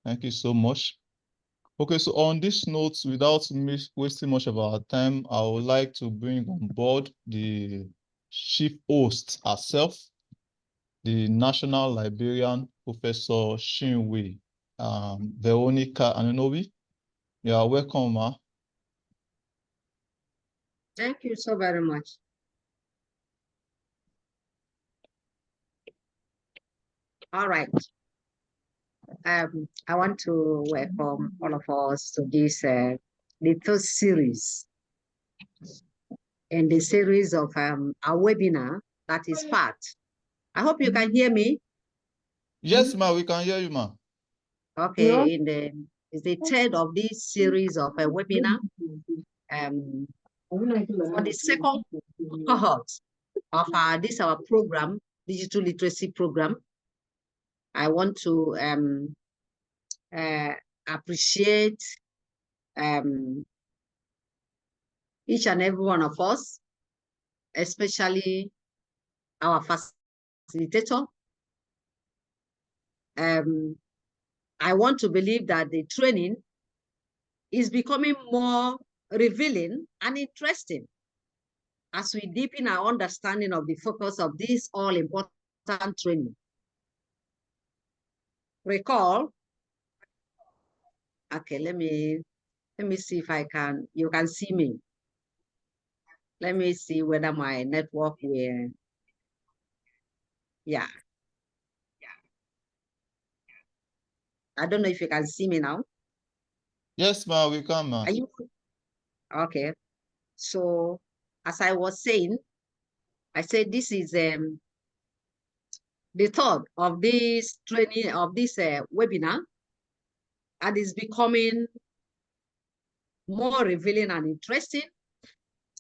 Thank you so much. Okay, so on this note, without wasting much of our time, I would like to bring on board the chief host herself, the National Librarian, Professor Chinwe Veronica Anunobi. You are welcome, ma. Thank you so very much. All right. I want to welcome all of us to this little series. In the series of our webinar that is part. I hope you can hear me. Yes, ma, we can hear you, ma. Okay, it's the third of this series of a webinar. For the second cohort of our program, digital literacy program, I want to appreciate each and every one of us, especially our facilitator. I want to believe that the training is becoming more revealing and interesting as we deepen our understanding of the focus of this all-important training. Recall, okay, let me see if you can see me. Let me see whether my network will, yeah. I don't know if you can see me now. Yes, ma, we can, ma. Are you? Okay. So, as I was saying, I said this is the third of this training, of this webinar, and it's becoming more revealing and interesting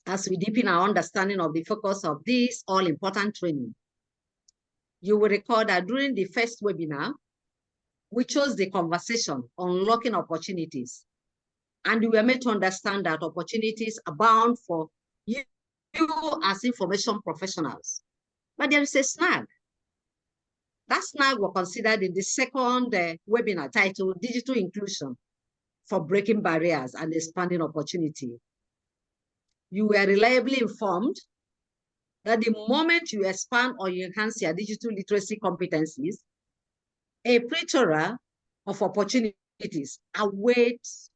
as we deepen our understanding of the focus of this all-important training. You will recall that during the first webinar, we chose the conversation on unlocking opportunities, and we were made to understand that opportunities abound for you as information professionals. But there is a snag. That snag was considered in the second webinar titled Digital Inclusion for Breaking Barriers and Expanding Opportunity. You were reliably informed that the moment you expand or you enhance your digital literacy competencies, a plethora of opportunities awaits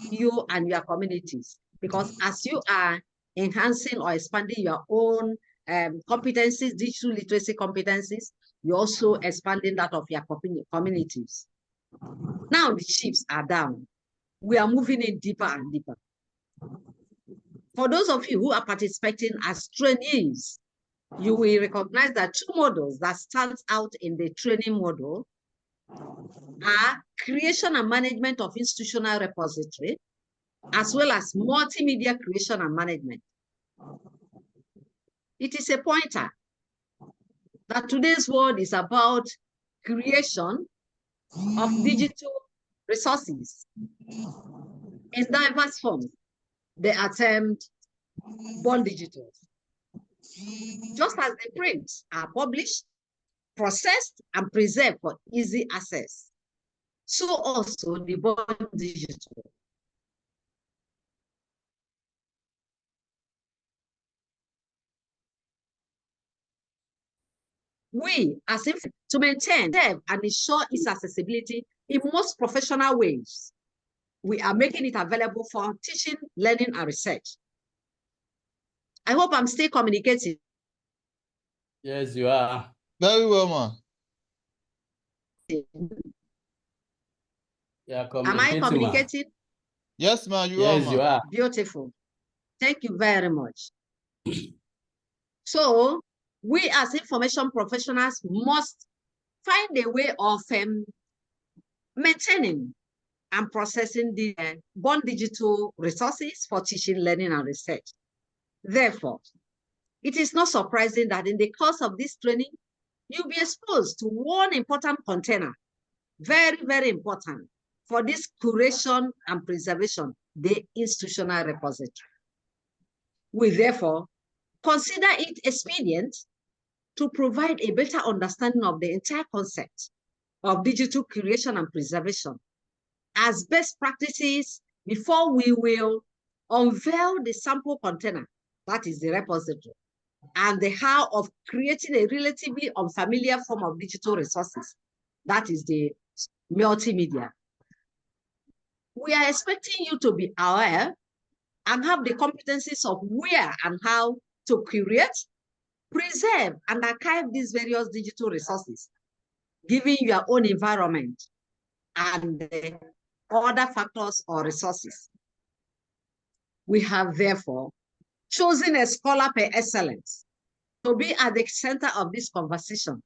you and your communities. Because as you are enhancing or expanding your own competencies, digital literacy competencies, you're also expanding that of your communities. Now the chips are down. We are moving in deeper and deeper. For those of you who are participating as trainees, you will recognize that two models that stand out in the training model are creation and management of institutional repository, as well as multimedia creation and management. It is a pointer that today's world is about creation of digital resources in diverse forms. They are termed born digital. Just as the prints are published, processed, and preserved for easy access, so also the born digital. We, as if to maintain, serve, and ensure its accessibility in most professional ways, we are making it available for teaching, learning, and research. I hope I'm still communicating. Yes, you are. Very well, ma. Yeah, Am I communicating? Yes, ma, you are, ma. Yes, you are. Beautiful. Thank you very much. So, we as information professionals must find a way of maintaining and processing the born digital resources for teaching, learning, and research. Therefore, it is not surprising that in the course of this training, you'll be exposed to one important container, very, very important for this curation and preservation, the institutional repository. We therefore consider it expedient to provide a better understanding of the entire concept of digital curation and preservation as best practices before we will unveil the sample container, that is the repository, and the how of creating a relatively unfamiliar form of digital resources, that is the multimedia. We are expecting you to be aware and have the competencies of where and how to curate, preserve, and archive these various digital resources, given your own environment and other factors or resources. We have therefore chosen a scholar per excellence to be at the center of this conversation,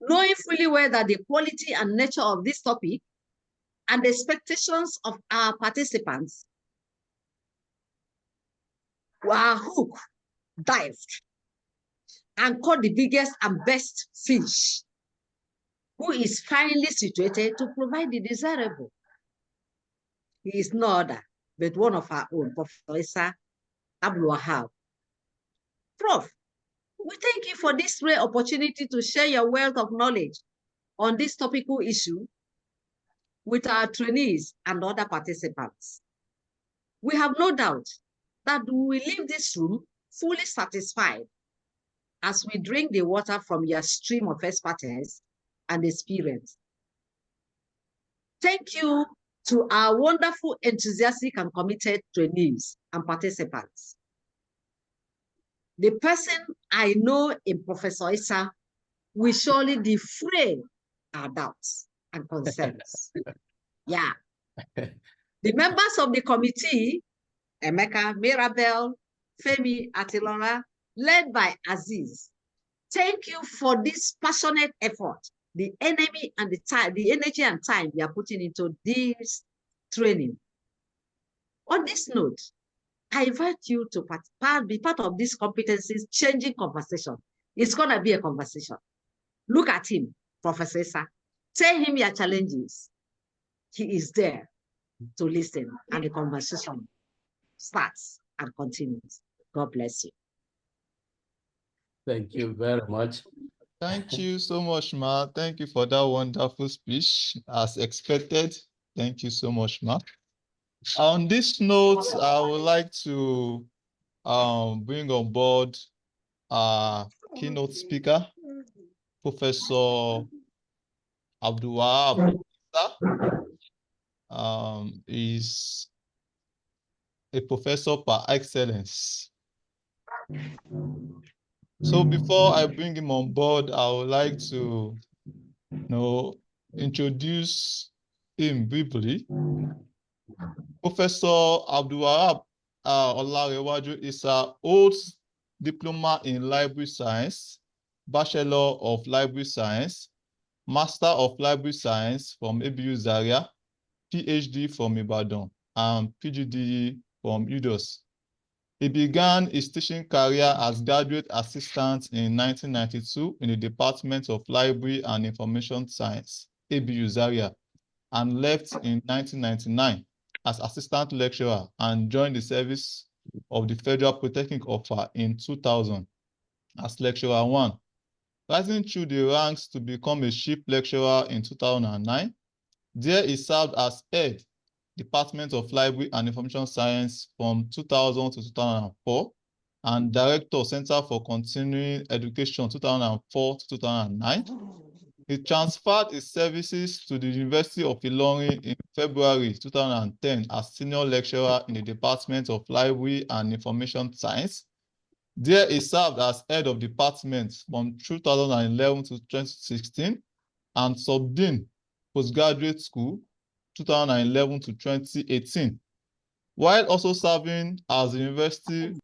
knowing fully well that the quality and nature of this topic and the expectations of our participants were hooked, dived, and caught the biggest and best fish, who is finally situated to provide the desirable. He is no other but one of our own, Professor Issa Abdulwahab. Prof, we thank you for this rare opportunity to share your wealth of knowledge on this topical issue with our trainees and other participants. We have no doubt that we will leave this room fully satisfied as we drink the water from your stream of expertise and experience. Thank you to our wonderful, enthusiastic, and committed trainees and participants. The person I know in Professor Issa will surely defray our doubts and concerns. Yeah. The members of the committee, Emeka, Mirabel, Femi, Atilora, led by Aziz, thank you for this passionate effort, the energy and time we are putting into this training. On this note, I invite you to be part of this competencies changing conversation. It's going to be a conversation. Look at him, Professor Issa. Tell him your challenges. He is there to listen, and the conversation starts and continues. God bless you. Thank you very much. Thank you so much, Ma. Thank you for that wonderful speech, as expected. Thank you so much, Ma. On this note, I would like to bring on board our keynote speaker, Professor Abdulwahab. Is a professor par excellence. So before I bring him on board, I would like to introduce him briefly. Professor Abdulwahab Olarewaju Issa holds Diploma in Library Science, Bachelor of Library Science, Master of Library Science from ABU Zaria, PhD from Ibadan, and PGDE from UDOS. He began his teaching career as graduate assistant in 1992 in the Department of Library and Information Science, ABU Zaria, and left in 1999 as assistant lecturer and joined the service of the Federal Polytechnic Offa in 2000 as lecturer 1, rising through the ranks to become a chief lecturer in 2009. There he served as head, Department of Library and Information Science from 2000 to 2004, and Director, Center for Continuing Education 2004 to 2009. He transferred his services to the University of Ilorin in February 2010 as senior lecturer in the Department of Library and Information Science. There he served as head of department from 2011 to 2016 and subdean postgraduate school 2011 to 2018, while also serving as the university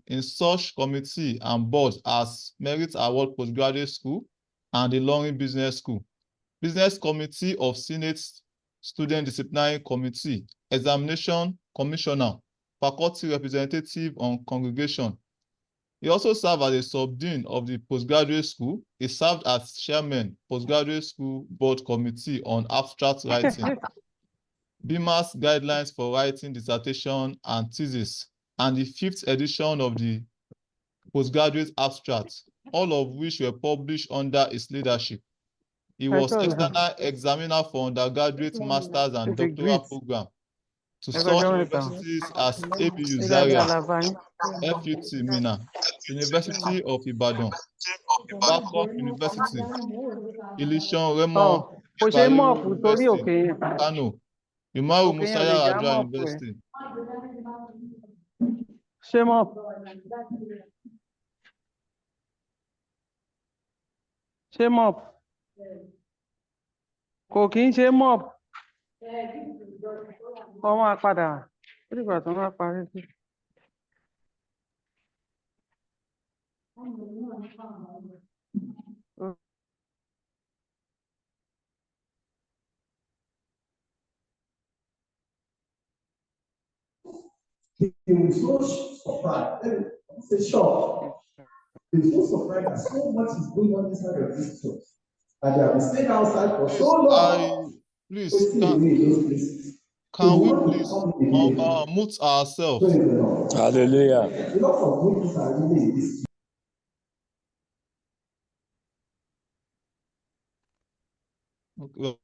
in such committee and board as Merit Award Postgraduate School and the Ilorin Business School, Business Committee of Senate Student Disciplinary Committee, Examination Commissioner, Faculty Representative on Congregation. He also served as a subdean of the postgraduate school. He served as chairman, postgraduate school board committee on abstract writing, BIMA's guidelines for writing dissertation and thesis, and the 5th edition of the postgraduate abstract, all of which were published under his leadership. He was external examiner for undergraduate, master's, and doctoral program to such universities as ABU Zaria, FUT Mina, University of Ibadan, Backup University, Ilishan Remo Bayero University, Kano, Umaru Musa Yar'Adua University. Ṣé mop? Kò kí ń ṣe mop. Wọ́n máa padà. Ó dìgbà tó máa parí sí. He was so surprised. It's a shock. He was so surprised that so much is going on inside of this church. And they have been staying outside for so long. Please, can we please mute ourselves? Hallelujah. A lot of good things are really in this. Okay.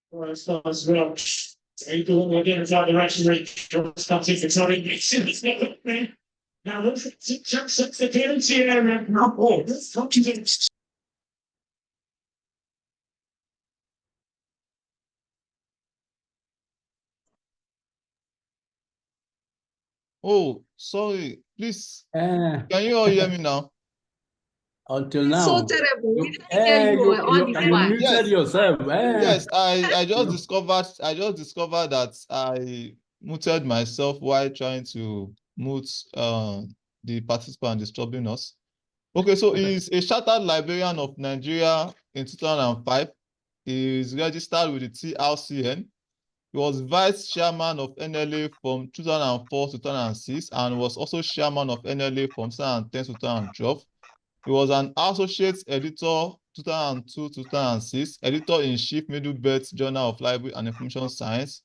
Well, as far as well, people will get inside the direction rate, starting for sorry, now look at the clearance area. Oh, let's talk to them. Oh, sorry. Please, can you all hear me now? Until now. So terrible. We didn't hear you all this you while. muted yourself. Yes, I just discovered that I muted myself while trying to mute the participant disturbing us. Okay, so he's a chartered librarian of Nigeria in 2005. He is registered with the TRCN. He was vice chairman of NLA from 2004 to 2006 and was also chairman of NLA from 2010 to 2012. He was an associate editor 2002 to 2006, editor-in-chief Middle Belt Journal of Library and Information Science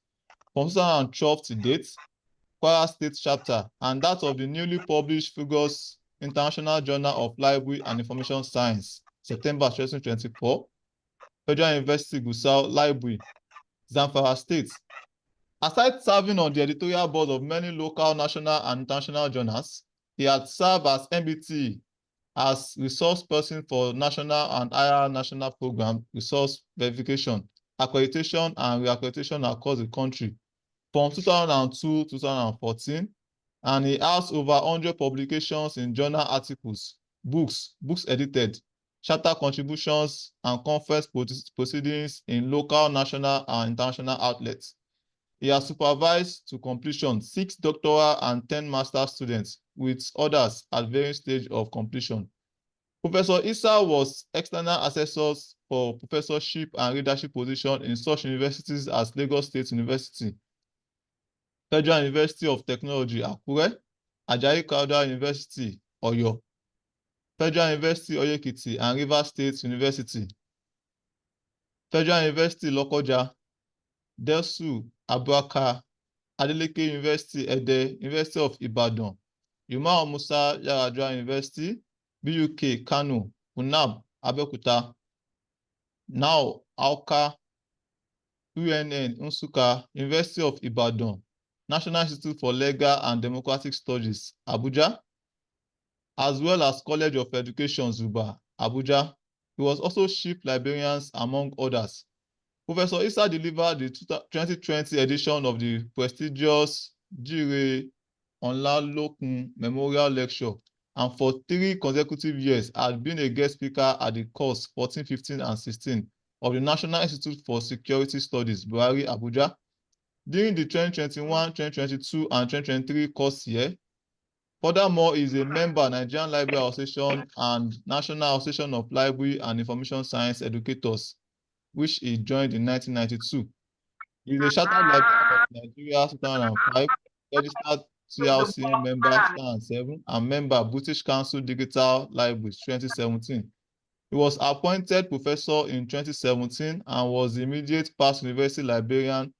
from 2012 to date, Kwara State chapter, and that of the newly published Figures International Journal of Library and Information Science, September 2024, Federal University Gusau Library, Zamfara State. Aside serving on the editorial board of many local, national, and international journals, he had served as MBT as resource person for national and higher national program resource verification, accreditation, and reaccreditation across the country from 2002 to 2014, and he has over 100 publications in journal articles, books edited, charter contributions, and conference proceedings in local, national, and international outlets. He has supervised to completion 6 doctoral and 10 master students, with others at varying stages of completion. Professor Issa was external assessors for professorship and leadership position in such universities as Lagos State University, Federal University of Technology, Akure, Ajayi Crowther University, Oyo, Federal University, Oyekiti, and Rivers State University, Federal University, Lokoja, Delsu, Abuaka, Adeleke University, Ede, University of Ibadan, Umar Musa Yar'Adua University, BUK, Kano, UNAB, Abeokuta, now Alka, UNN, Nsukka, University of Ibadan, National Institute for Legal and Democratic Studies, Abuja, as well as College of Education, Zuba, Abuja. He was also chief librarian, among others. Professor Issa delivered the 2020 edition of the prestigious Jire Onlalokun Memorial Lecture, and for 3 consecutive years had been a guest speaker at the course 14, 15, and 16 of the National Institute for Security Studies, Buhari, Abuja. During the 2021, 2022, and 2023 course year. Furthermore, he is a member Nigerian Library Association and National Association of Library and Information Science Educators, which he joined in 1992. He is a Chartered Librarian of Nigeria 2005, registered TLC member 2007, and member British Council Digital Libraries 2017. He was appointed professor in 2017 and was the immediate past university librarian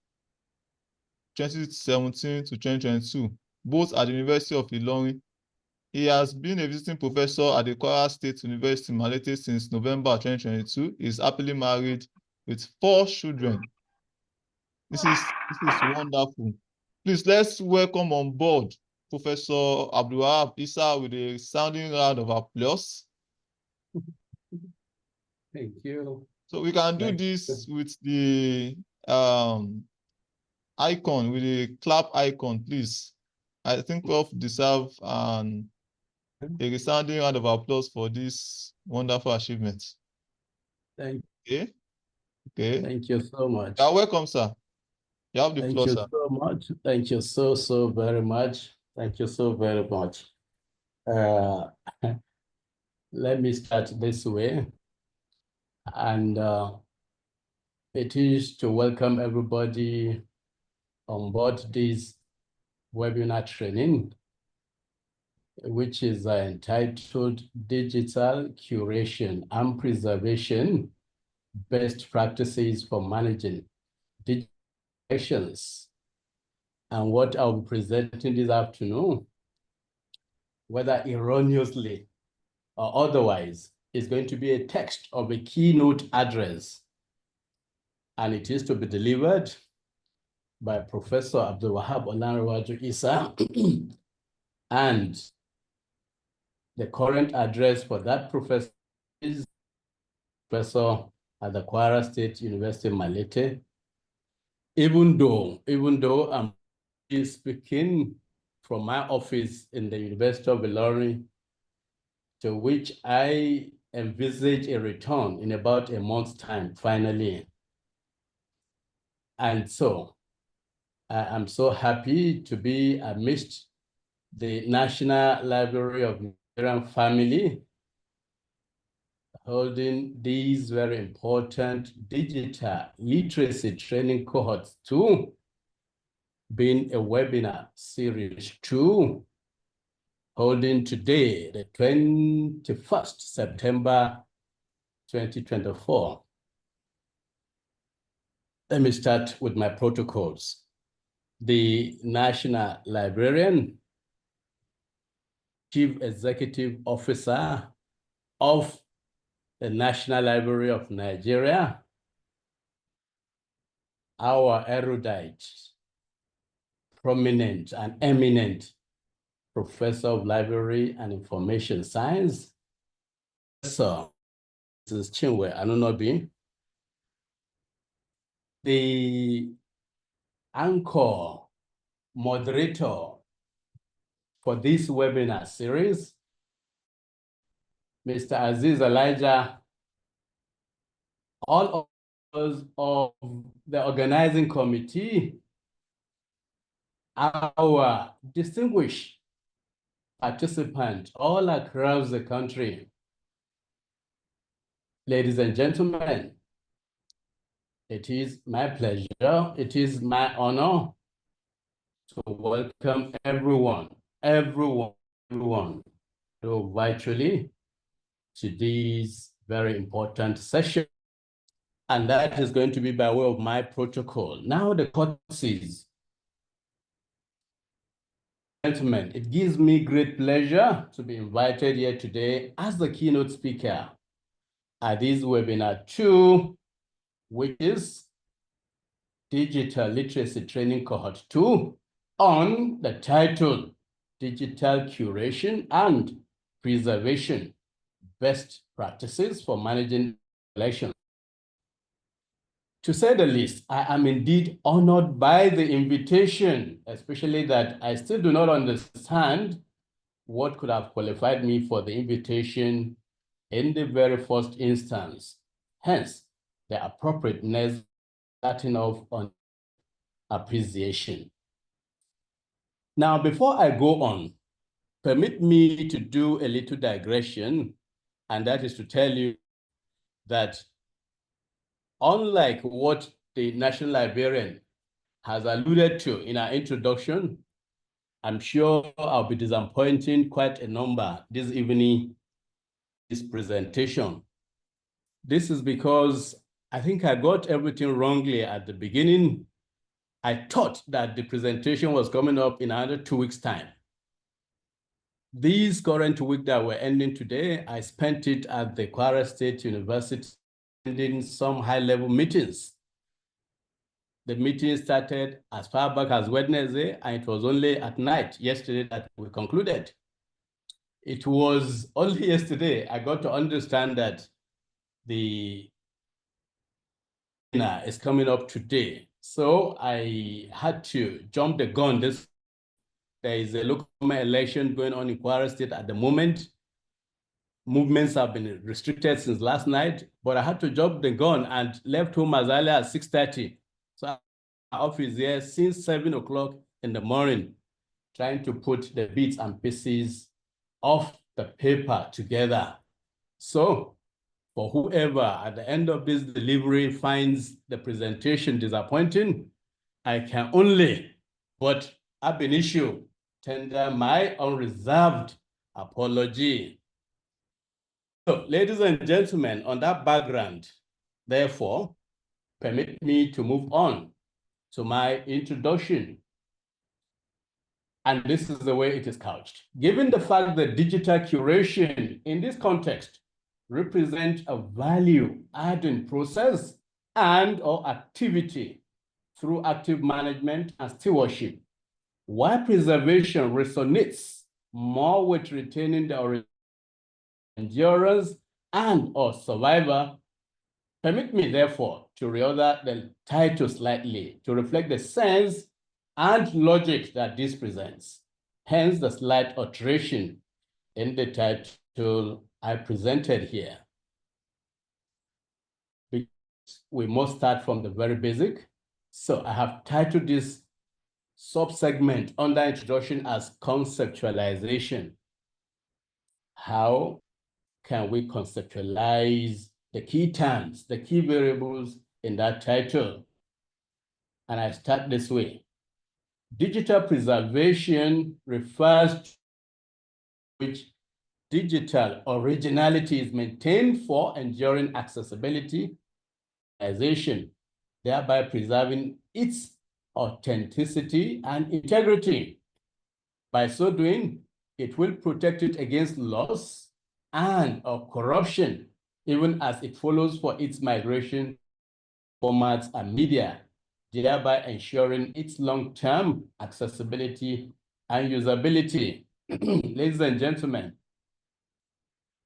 2017 to 2022, both at the University of Ilorin. He has been a visiting professor at the Kwara State University, Malete, since November 2022. He is happily married with 4 children. This is wonderful. Please, let's welcome on board Professor Abdulwahab Issa with a sounding round of applause. Thank you. So we can do this with the icon, with the clap icon, please. I think Prof deserve a resounding round of applause for this wonderful achievement. Thank you. Okay. Thank you so much. You're welcome, sir. You have the floor, sir. Thank you so much. Thank you so very much. Thank you so very much. Let me start this way. And it is to welcome everybody on board this webinar training, which is entitled Digital Curation and Preservation, Best Practices for Managing Digital Collections. And what I'll be presenting this afternoon, whether erroneously or otherwise, is going to be a text of a keynote address. And it is to be delivered by Professor Abdulwahab Olanrewaju Issa. And the current address for that professor is professor at the Kwara State University, Malete. Even though I'm speaking from my office in the University of Ilorin, to which I envisage a return in about a month's time, finally. And so I'm so happy to be amidst the National Library of Nigeria family, holding these very important digital literacy training cohorts 2, being a webinar series 2, holding today, the 21st September 2024. Let me start with my protocols. The National Librarian, Chief Executive Officer of the National Library of Nigeria, our erudite, prominent, and eminent Professor of Library and Information Science, Professor Chinwe Anunobi, the anchor moderator for this webinar series, Mr. Aziz Elijah, all of us of the organizing committee, our distinguished participants all across the country. Ladies and gentlemen, it is my pleasure, it is my honor to welcome everyone, to virtually to this very important session. And that is going to be by way of my protocol. Now the courtesies. Gentlemen, it gives me great pleasure to be invited here today as the keynote speaker at this webinar 2 which is Digital Literacy Training Cohort 2 on the title Digital Curation and Preservation, Best Practices for Managing Collections. To say the least, I am indeed honored by the invitation, especially that I still do not understand what could have qualified me for the invitation in the very first instance. Hence, the appropriateness starting off on appreciation. Now, before I go on, permit me to do a little digression, and that is to tell you that unlike what the National Librarian has alluded to in our introduction, I'm sure I'll be disappointing quite a number this evening, this presentation. This is because I think I got everything wrongly at the beginning. I thought that the presentation was coming up in another 2 weeks' time. This current week that we're ending today, I spent it at the Kwara State University, attending some high-level meetings. The meeting started as far back as Wednesday, and it was only at night yesterday that we concluded. It was only yesterday I got to understand that the dinner is coming up today. So I had to jump the gun. There is a local election going on in Kwara State at the moment. Movements have been restricted since last night, but I had to jump the gun and left home as early as 6:30. So I'm in my office here since 7 o'clock in the morning, trying to put the bits and pieces of the paper together. So for whoever at the end of this delivery finds the presentation disappointing, I can only, but ab initio, tender my unreserved apology. So, ladies and gentlemen, on that background, therefore, permit me to move on to my introduction. And this is the way it is couched. Given the fact that digital curation in this context represents a value-adding process and/or activity through active management and stewardship, while preservation resonates more with retaining the endurance and/or survivor, permit me, therefore, to reorder the title slightly to reflect the sense and logic that this presents. Hence, the slight alteration in the title I presented here. We must start from the very basic. So I have titled this sub-segment under introduction as conceptualization. How can we conceptualize the key terms, the key variables in that title? And I start this way. Digital preservation refers to which digital originality is maintained for enduring accessibility, thereby preserving its authenticity and integrity. By so doing, it will protect it against loss and/or corruption, even as it follows for its migration formats and media, thereby ensuring its long-term accessibility and usability. Ladies and gentlemen,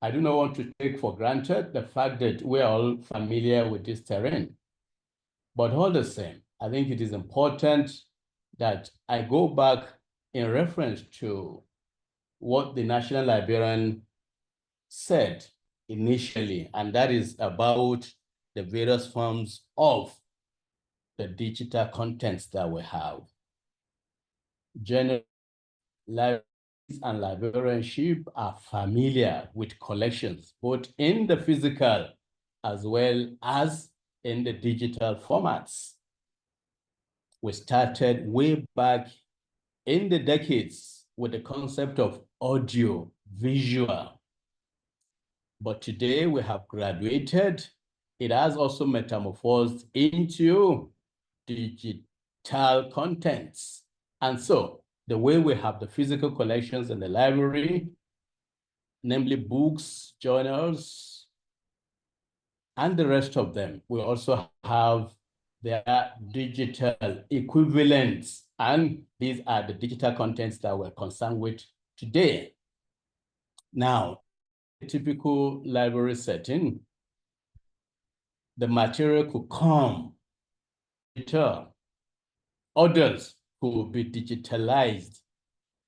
I do not want to take for granted the fact that we're all familiar with this terrain. But all the same, I think it is important that I go back in reference to what the National Librarian said initially, and that is about the various forms of the digital contents that we have. Generally, libraries and librarianship are familiar with collections, both in the physical as well as in the digital formats. We started way back in the decades with the concept of audio, visual. But today we have graduated. It has also metamorphosed into digital contents. And so the way we have the physical collections in the library, namely books, journals, and the rest of them will also have their digital equivalents, and these are the digital contents that we're concerned with today. Now, a typical library setting, the material could come digital, others could be digitalized,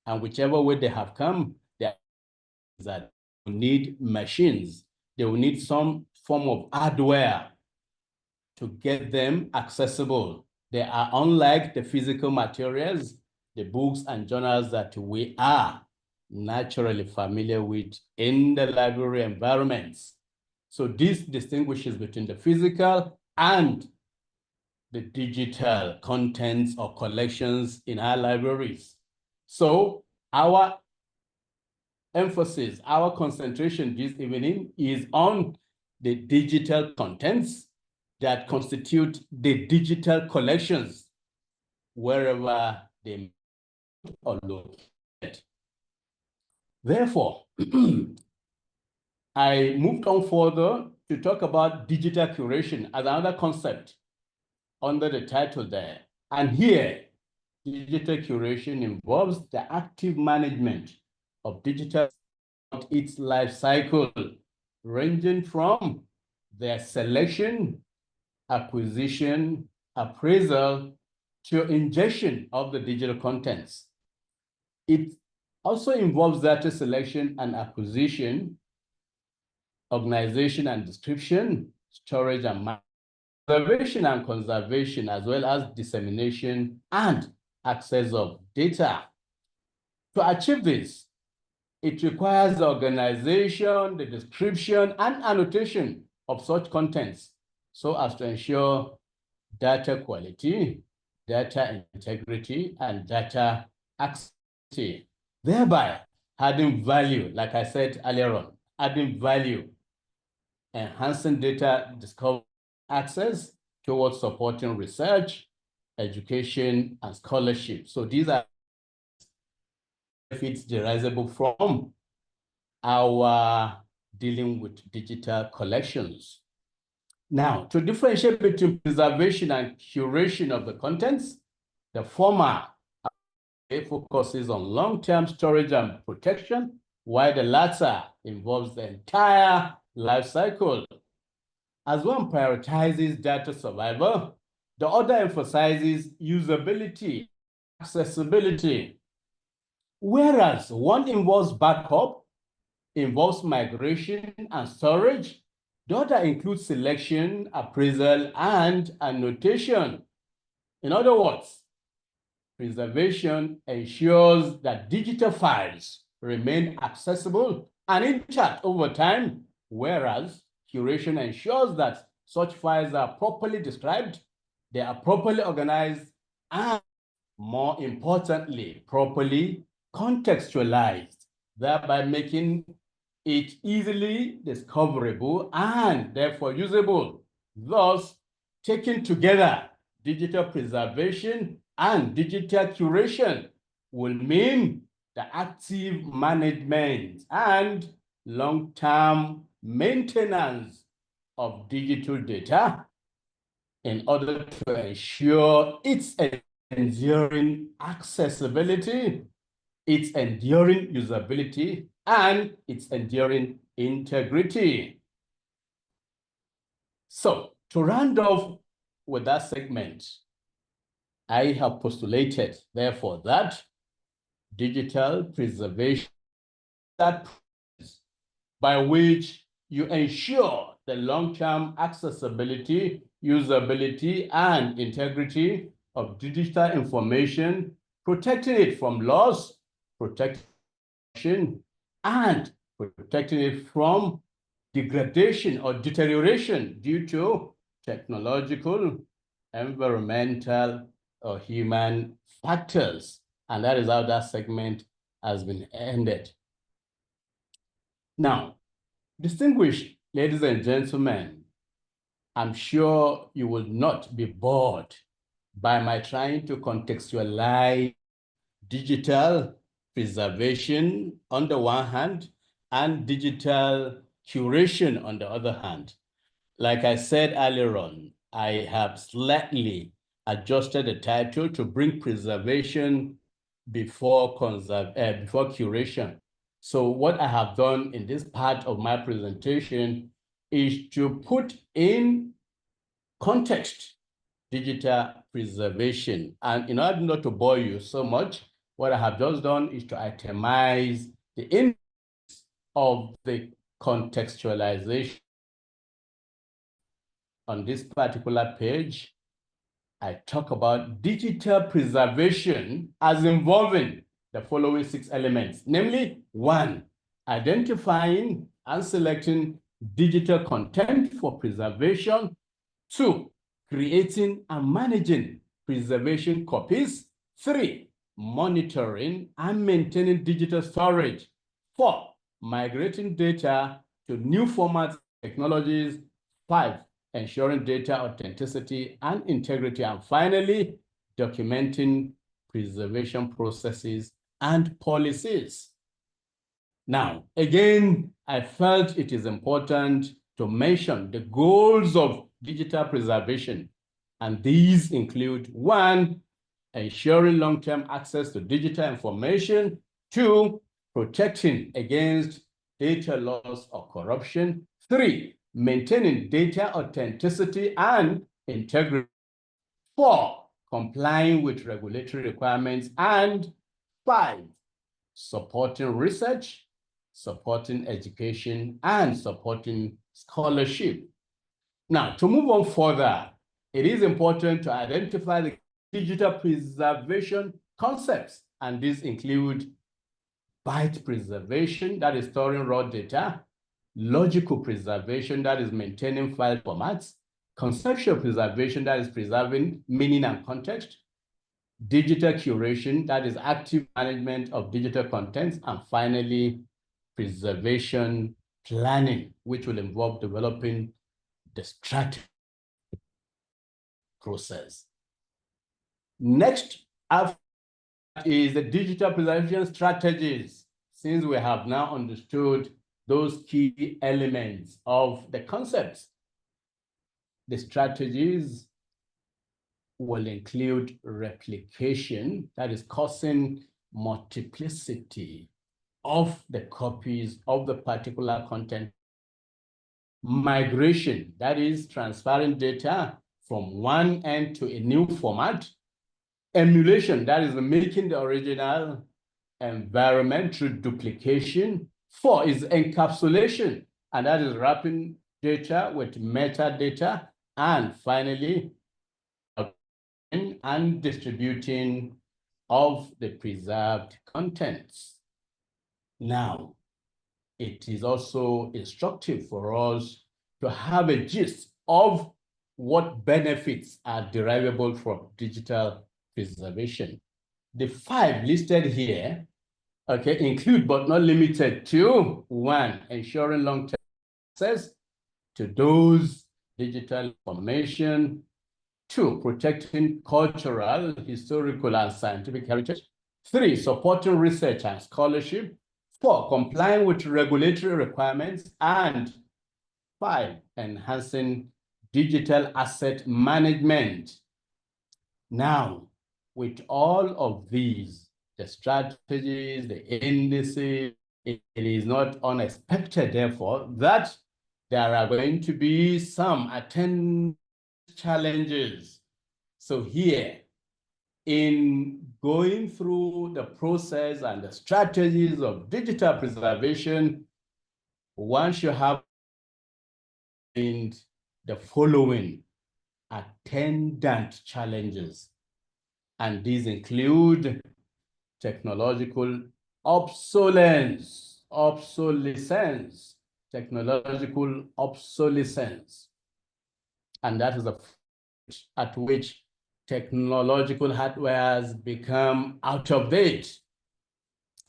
and whichever way they have come, that will need machines. They will need some form of hardware to get them accessible. They are unlike the physical materials, the books and journals that we are naturally familiar with in the library environments. So this distinguishes between the physical and the digital contents or collections in our libraries. So our emphasis, our concentration this evening is on the digital contents that constitute the digital collections wherever they are located. Therefore, I moved on further to talk about digital curation as another concept under the title there. And here, digital curation involves the active management of digital its life cycle, ranging from their selection, acquisition, appraisal, to ingestion of the digital contents. It also involves data selection and acquisition, organization and description, storage and preservation and conservation, as well as dissemination and access of data. To achieve this, it requires the organization, the description, and annotation of such contents so as to ensure data quality, data integrity, and data accessibility, thereby adding value, like I said earlier on, adding value, enhancing data discovery access towards supporting research, education, and scholarship. So these are benefits derivable from our dealing with digital collections. Now, to differentiate between preservation and curation of the contents, the former focuses on long-term storage and protection, while the latter involves the entire life cycle. As one prioritizes data survival, the other emphasizes usability, accessibility. Whereas one involves backup, involves migration and storage, the other includes selection, appraisal, and annotation. In other words, preservation ensures that digital files remain accessible and intact over time, whereas curation ensures that such files are properly described, they are properly organized, and more importantly, properly contextualized, thereby making it easily discoverable and therefore usable. Thus, taken together, digital preservation and digital curation will mean the active management and long-term maintenance of digital data in order to ensure its enduring accessibility, its enduring usability, and its enduring integrity. So, to round off with that segment, I have postulated, therefore, that digital preservation, that process by which you ensure the long-term accessibility, usability, and integrity of digital information, protecting it from loss, protection, and protecting it from degradation or deterioration due to technological, environmental, or human factors. And that is how that segment has been ended. Now, distinguished ladies and gentlemen, I'm sure you will not be bored by my trying to contextualize digital preservation on the one hand and digital curation on the other hand. Like I said earlier on, I have slightly adjusted the title to bring preservation before curation. So what I have done in this part of my presentation is to put in context digital preservation. And in order not to bore you so much, what I have just done is to itemize the index of the contextualization. On this particular page, I talk about digital preservation as involving the following 6 elements, namely 1, identifying and selecting digital content for preservation. 2, creating and managing preservation copies. 3, monitoring and maintaining digital storage. 4, migrating data to new formats technologies. 5, ensuring data authenticity and integrity. And finally, documenting preservation processes and policies. Now, again, I felt it is important to mention the goals of digital preservation. And these include 1, ensuring long-term access to digital information. 2, protecting against data loss or corruption. 3, maintaining data authenticity and integrity. 4, complying with regulatory requirements. And 5, supporting research, supporting education, and supporting scholarship. Now, to move on further, it is important to identify the digital preservation concepts, and these include byte preservation, that is storing raw data; logical preservation, that is maintaining file formats; conceptual preservation, that is preserving meaning and context; digital curation, that is active management of digital contents; and finally, preservation planning, which will involve developing the strategy process. Next up is the digital preservation strategies. Since we have now understood those key elements of the concepts, the strategies will include replication, that is causing multiplicity of the copies of the particular content; migration, that is transferring data from one end to a new format; emulation, that is making the original environment through duplication. 4 is encapsulation, and that is wrapping data with metadata. And finally, and distributing of the preserved contents. Now, it is also instructive for us to have a gist of what benefits are derivable from digital preservation. The 5 listed here, include but not limited to: 1, ensuring long-term access to those digital information; 2, protecting cultural, historical, and scientific heritage; 3, supporting research and scholarship; 4, complying with regulatory requirements; and 5, enhancing digital asset management. Now, with all of these, the strategies, the indices, it is not unexpected, therefore, that there are going to be some attendant challenges. So here, in going through the process and the strategies of digital preservation, one should have in the following attendant challenges. And these include technological obsolescence, technological obsolescence. And that is the at which technological hardware has become out of date.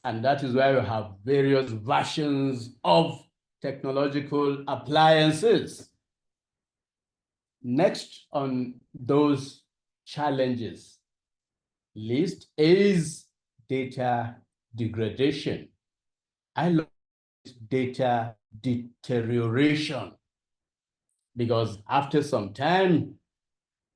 And that is why we have various versions of technological appliances. Next on those challenges list is data degradation. I love data deterioration. because after some time,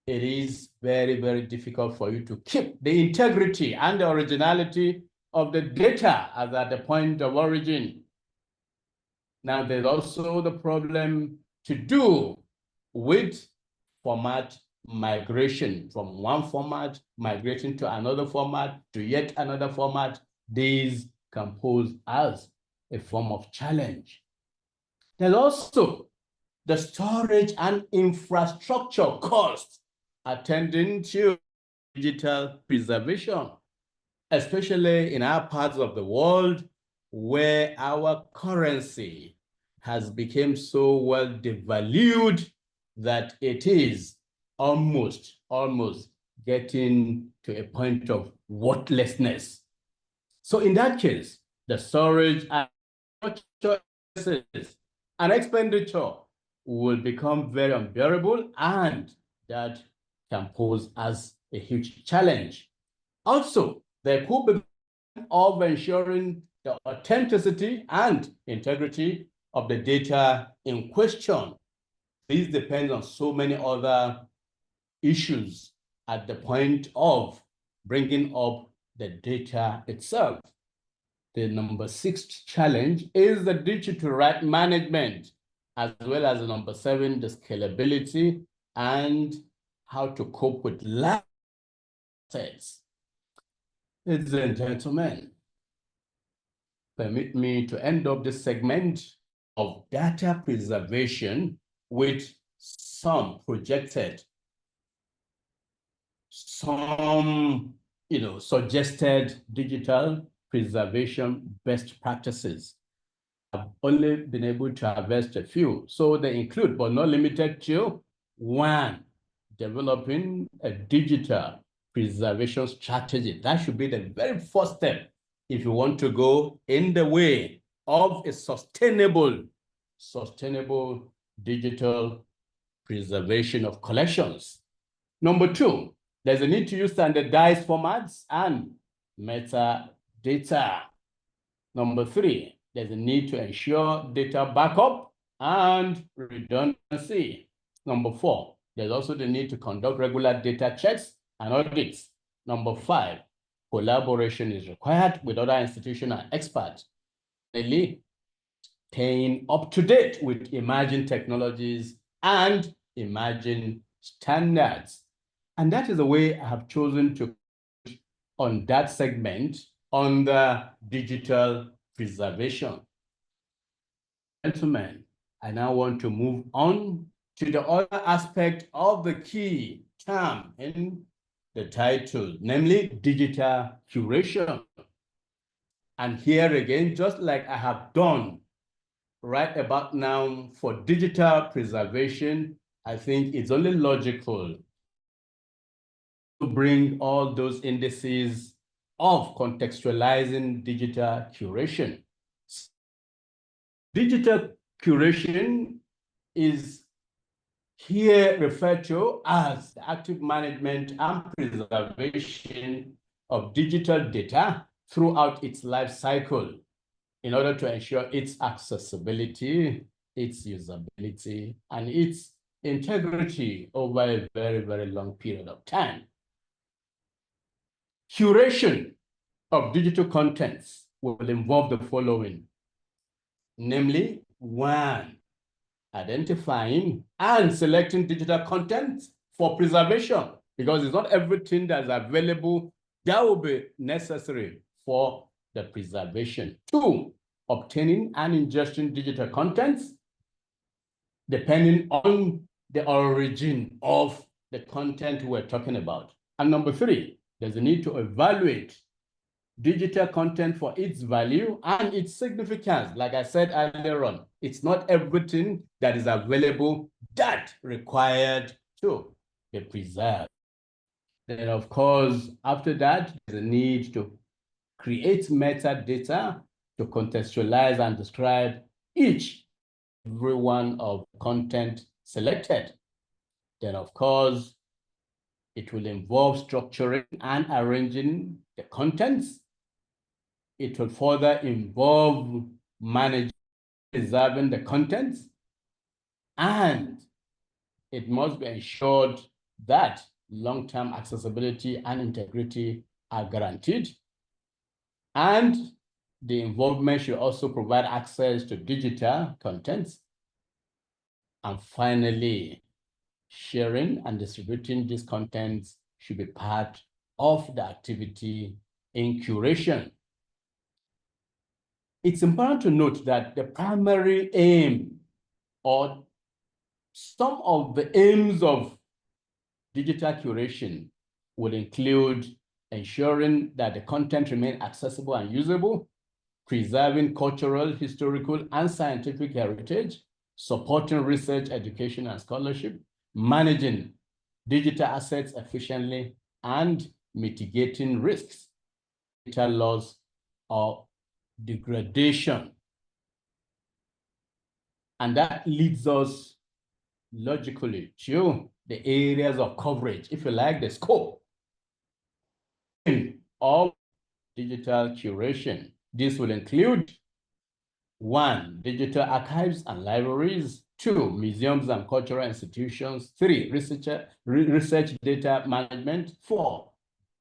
it is very, very difficult for you to keep the integrity and the originality of the data as at the point of origin. Now, there's also the problem to do with format migration, from one format, migrating to another format, to yet another format. These can pose as a form of challenge. There's also the storage and infrastructure costs attending to digital preservation, especially in our parts of the world where our currency has become so well devalued that it is almost getting to a point of worthlessness. So in that case, the storage and an expenditure will become very unbearable, and that can pose as a huge challenge. Also, there could be of ensuring the authenticity and integrity of the data in question. This depends on so many other issues at the point of bringing up the data itself. The number 6 challenge is the digital right management, as well as the number 7, the scalability and how to cope with large sets. Ladies and gentlemen, permit me to end up this segment of data preservation with some projected, suggested digital preservation best practices. I've only been able to harvest a few. So they include, but not limited to, 1, developing a digital preservation strategy. That should be the very first step if you want to go in the way of a sustainable digital preservation of collections. Number 2, there's a need to use standardized formats and metadata. Number 3, there's a need to ensure data backup and redundancy. Number 4, there's also the need to conduct regular data checks and audits. Number 5, collaboration is required with other institutions and experts. Finally, staying up to date with emerging technologies and emerging standards. And that is the way I have chosen to on that segment on the digital preservation. Gentlemen, I now want to move on to the other aspect of the key term in the title, namely digital curation. And here again, just like I have done right about now for digital preservation, I think it's only logical to bring all those indices of contextualizing digital curation. Digital curation is here referred to as the active management and preservation of digital data throughout its life cycle in order to ensure its accessibility, its usability, and its integrity over a very, very long period of time. Curation of digital contents will involve the following, namely, 1, identifying and selecting digital content for preservation, because it's not everything that's available that will be necessary for the preservation. 2, obtaining and ingesting digital contents depending on the origin of the content we're talking about. And number 3, there's a need to evaluate digital content for its value and its significance. Like I said earlier on, it's not everything that is available that required to be preserved. Then, of course, after that, there's a need to create metadata to contextualize and describe every one of content selected. Then, of course, it will involve structuring and arranging the contents. It will further involve managing, preserving the contents, and it must be ensured that long-term accessibility and integrity are guaranteed. And the involvement should also provide access to digital contents. And finally, sharing and distributing these contents should be part of the activity in curation. It's important to note that the primary aim or some of the aims of digital curation will include ensuring that the content remain accessible and usable, preserving cultural, historical, and scientific heritage, supporting research, education, and scholarship, managing digital assets efficiently, and mitigating risks, digital loss, or degradation. And that leads us logically to the areas of coverage, if you like, the scope of digital curation. This will include 1, digital archives and libraries, 2, museums and cultural institutions, 3, research data management, 4,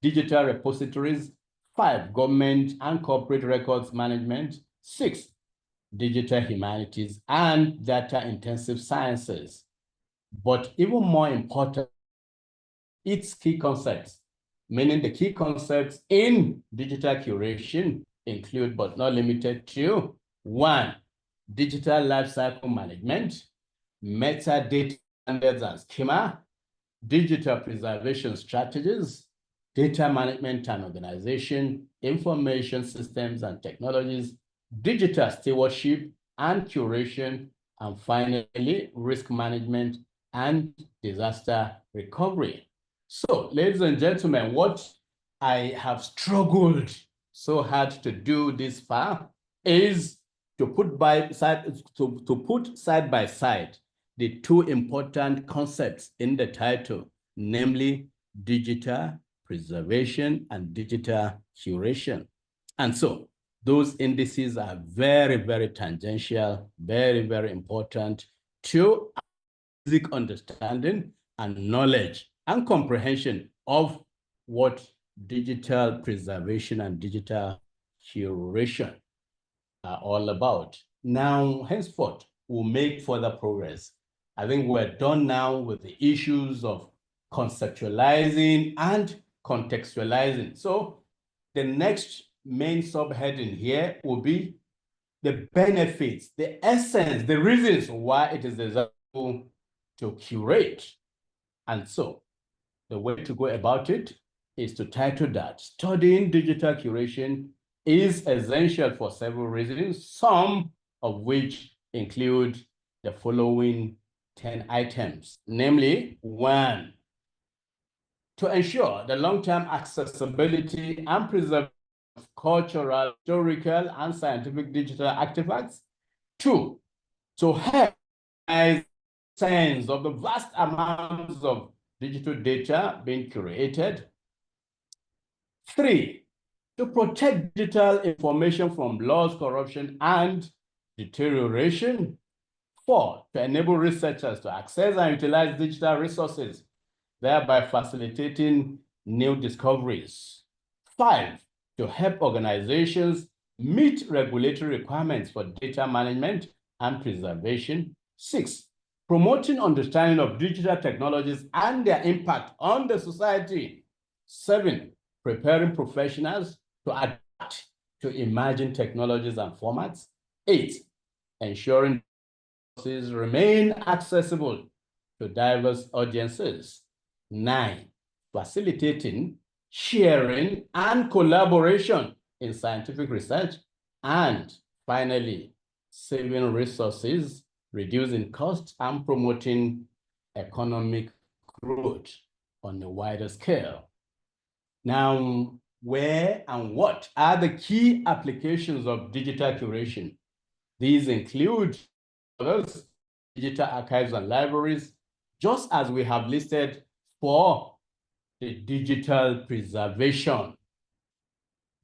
digital repositories, 5, government and corporate records management, 6, digital humanities and data-intensive sciences. But even more important, its key concepts, meaning the key concepts in digital curation include, but not limited to, 1, digital lifecycle management, metadata standards and schema, digital preservation strategies, data management and organization, information systems and technologies, digital stewardship and curation, and finally, risk management and disaster recovery. So, ladies and gentlemen, what I have struggled so hard to do this far is to put side by side the 2 important concepts in the title, namely digital preservation and digital curation. And so those indices are very, very tangential, very, very important to basic understanding and knowledge and comprehension of what digital preservation and digital curation are all about. Now, henceforth, we'll make further progress. I think we're done now with the issues of conceptualizing and contextualizing. So the next main subheading here will be the benefits, the essence, the reasons why it is desirable to curate. And so the way to go about it is to title that studying digital curation is essential for several reasons, some of which include the following 10 items, namely 1, to ensure the long-term accessibility and preservation of cultural, historical, and scientific digital artifacts. 2, to help sense of the vast amounts of digital data being curated. 3, to protect digital information from loss, corruption, and deterioration. 4, to enable researchers to access and utilize digital resources, thereby facilitating new discoveries. 5, to help organizations meet regulatory requirements for data management and preservation. 6, promoting understanding of digital technologies and their impact on the society. 7, preparing professionals to adapt to emerging technologies and formats. 8, ensuring resources remain accessible to diverse audiences. 9, facilitating, sharing, and collaboration in scientific research. And finally, saving resources, reducing costs, and promoting economic growth on a wider scale. Now, where and what are the key applications of digital curation? These include digital archives and libraries, just as we have listed for the digital preservation.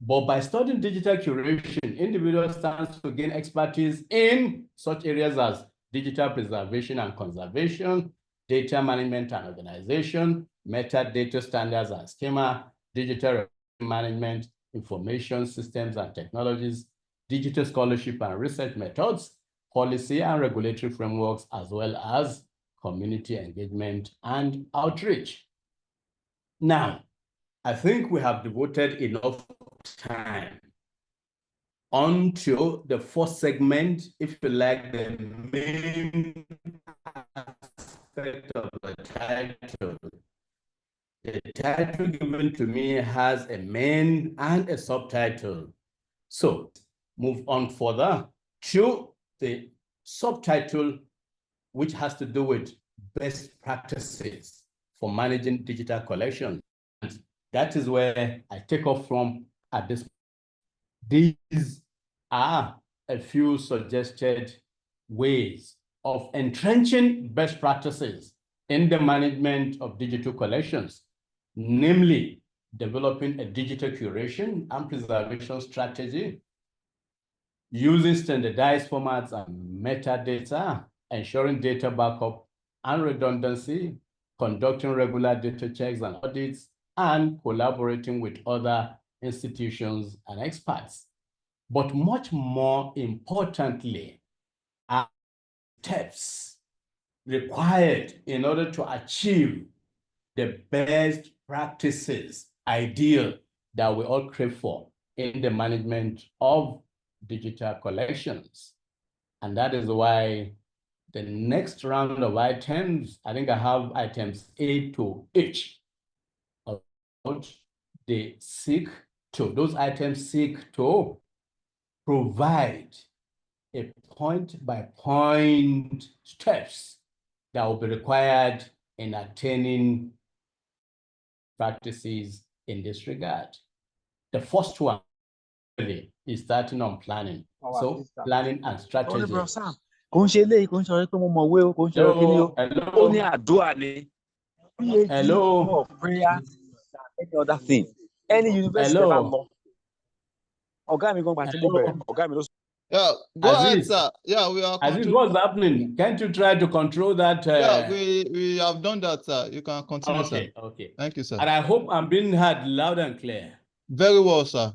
But by studying digital curation, individuals stand to gain expertise in such areas as digital preservation and conservation, data management and organization, metadata standards and schema, digital management, information systems and technologies, digital scholarship and research methods, policy and regulatory frameworks, as well as community engagement and outreach. Now, I think we have devoted enough time onto the first segment, if you like, the main aspect of the title. The title given to me has a main and a subtitle. So move on further to the subtitle, which has to do with best practices for managing digital collections. And that is where I take off from at this point. These are a few suggested ways of entrenching best practices in the management of digital collections, namely developing a digital curation and preservation strategy, using standardized formats and metadata, ensuring data backup and redundancy, conducting regular data checks and audits, and collaborating with other institutions and experts. But much more importantly, are steps required in order to achieve the best practices ideal that we all crave for in the management of digital collections. And that is why the next round of items, I think I have items A to H. Those items seek to provide a point-by-point steps that will be required in attaining practices in this regard. The first one is starting on planning. So planning and strategy. Kò ń ṣe eléyìí, kò ń ṣe ọ̀rẹ́ pé mo mọ̀wé o, kò ń ṣe ọ̀rẹ́ kíní o. Ó ní àdúrà ni. PhD more prayer than any other thing. Any university bá lọ. Ọ̀gá mi gan gbà tí mo bẹ̀rẹ̀, ọ̀gá mi ló. Yeah, go ahead, Aziz, sir. Yeah, we are. Aziz, what's happening? Can't you try to control that? Yeah, we have done that, sir. You can continue, Okay, sir. okay. Thank you, sir. And I hope I'm being heard loud and clear. Very well, sir.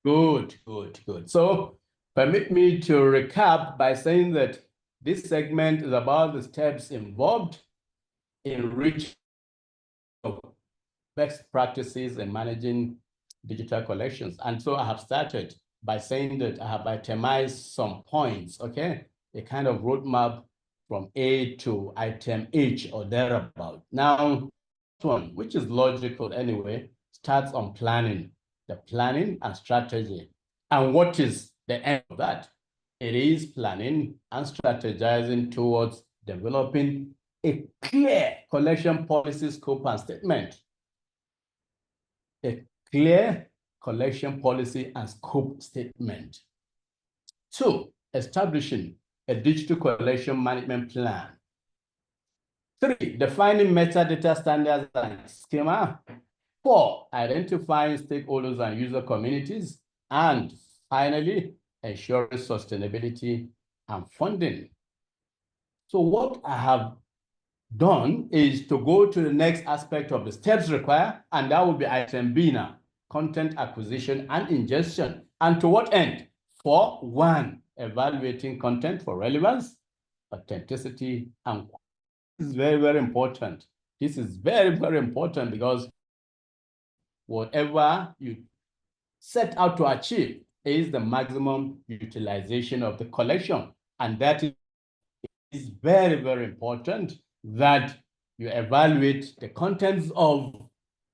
Good, good, good. So permit me to recap by saying that this segment is about the steps involved in reaching best practices in managing digital collections. And so I have started by saying that I have itemized some points, okay? A kind of roadmap from A to item H or thereabout. Now, this one, which is logical anyway, starts on planning, the planning and strategy. And what is the end of that? It is planning and strategizing towards developing a clear collection policy scope and statement. A clear collection policy and scope statement. 2, establishing a digital collection management plan. 3, defining metadata standards and schema. 4, identifying stakeholders and user communities. And finally, ensuring sustainability and funding. So what I have done is to go to the next aspect of the steps required, and that will be item B now, content acquisition and ingestion. And to what end? For 1, evaluating content for relevance, authenticity, and quality. This is very, very important. This is very, very important because whatever you set out to achieve is the maximum utilization of the collection. And that is very, very important that you evaluate the contents of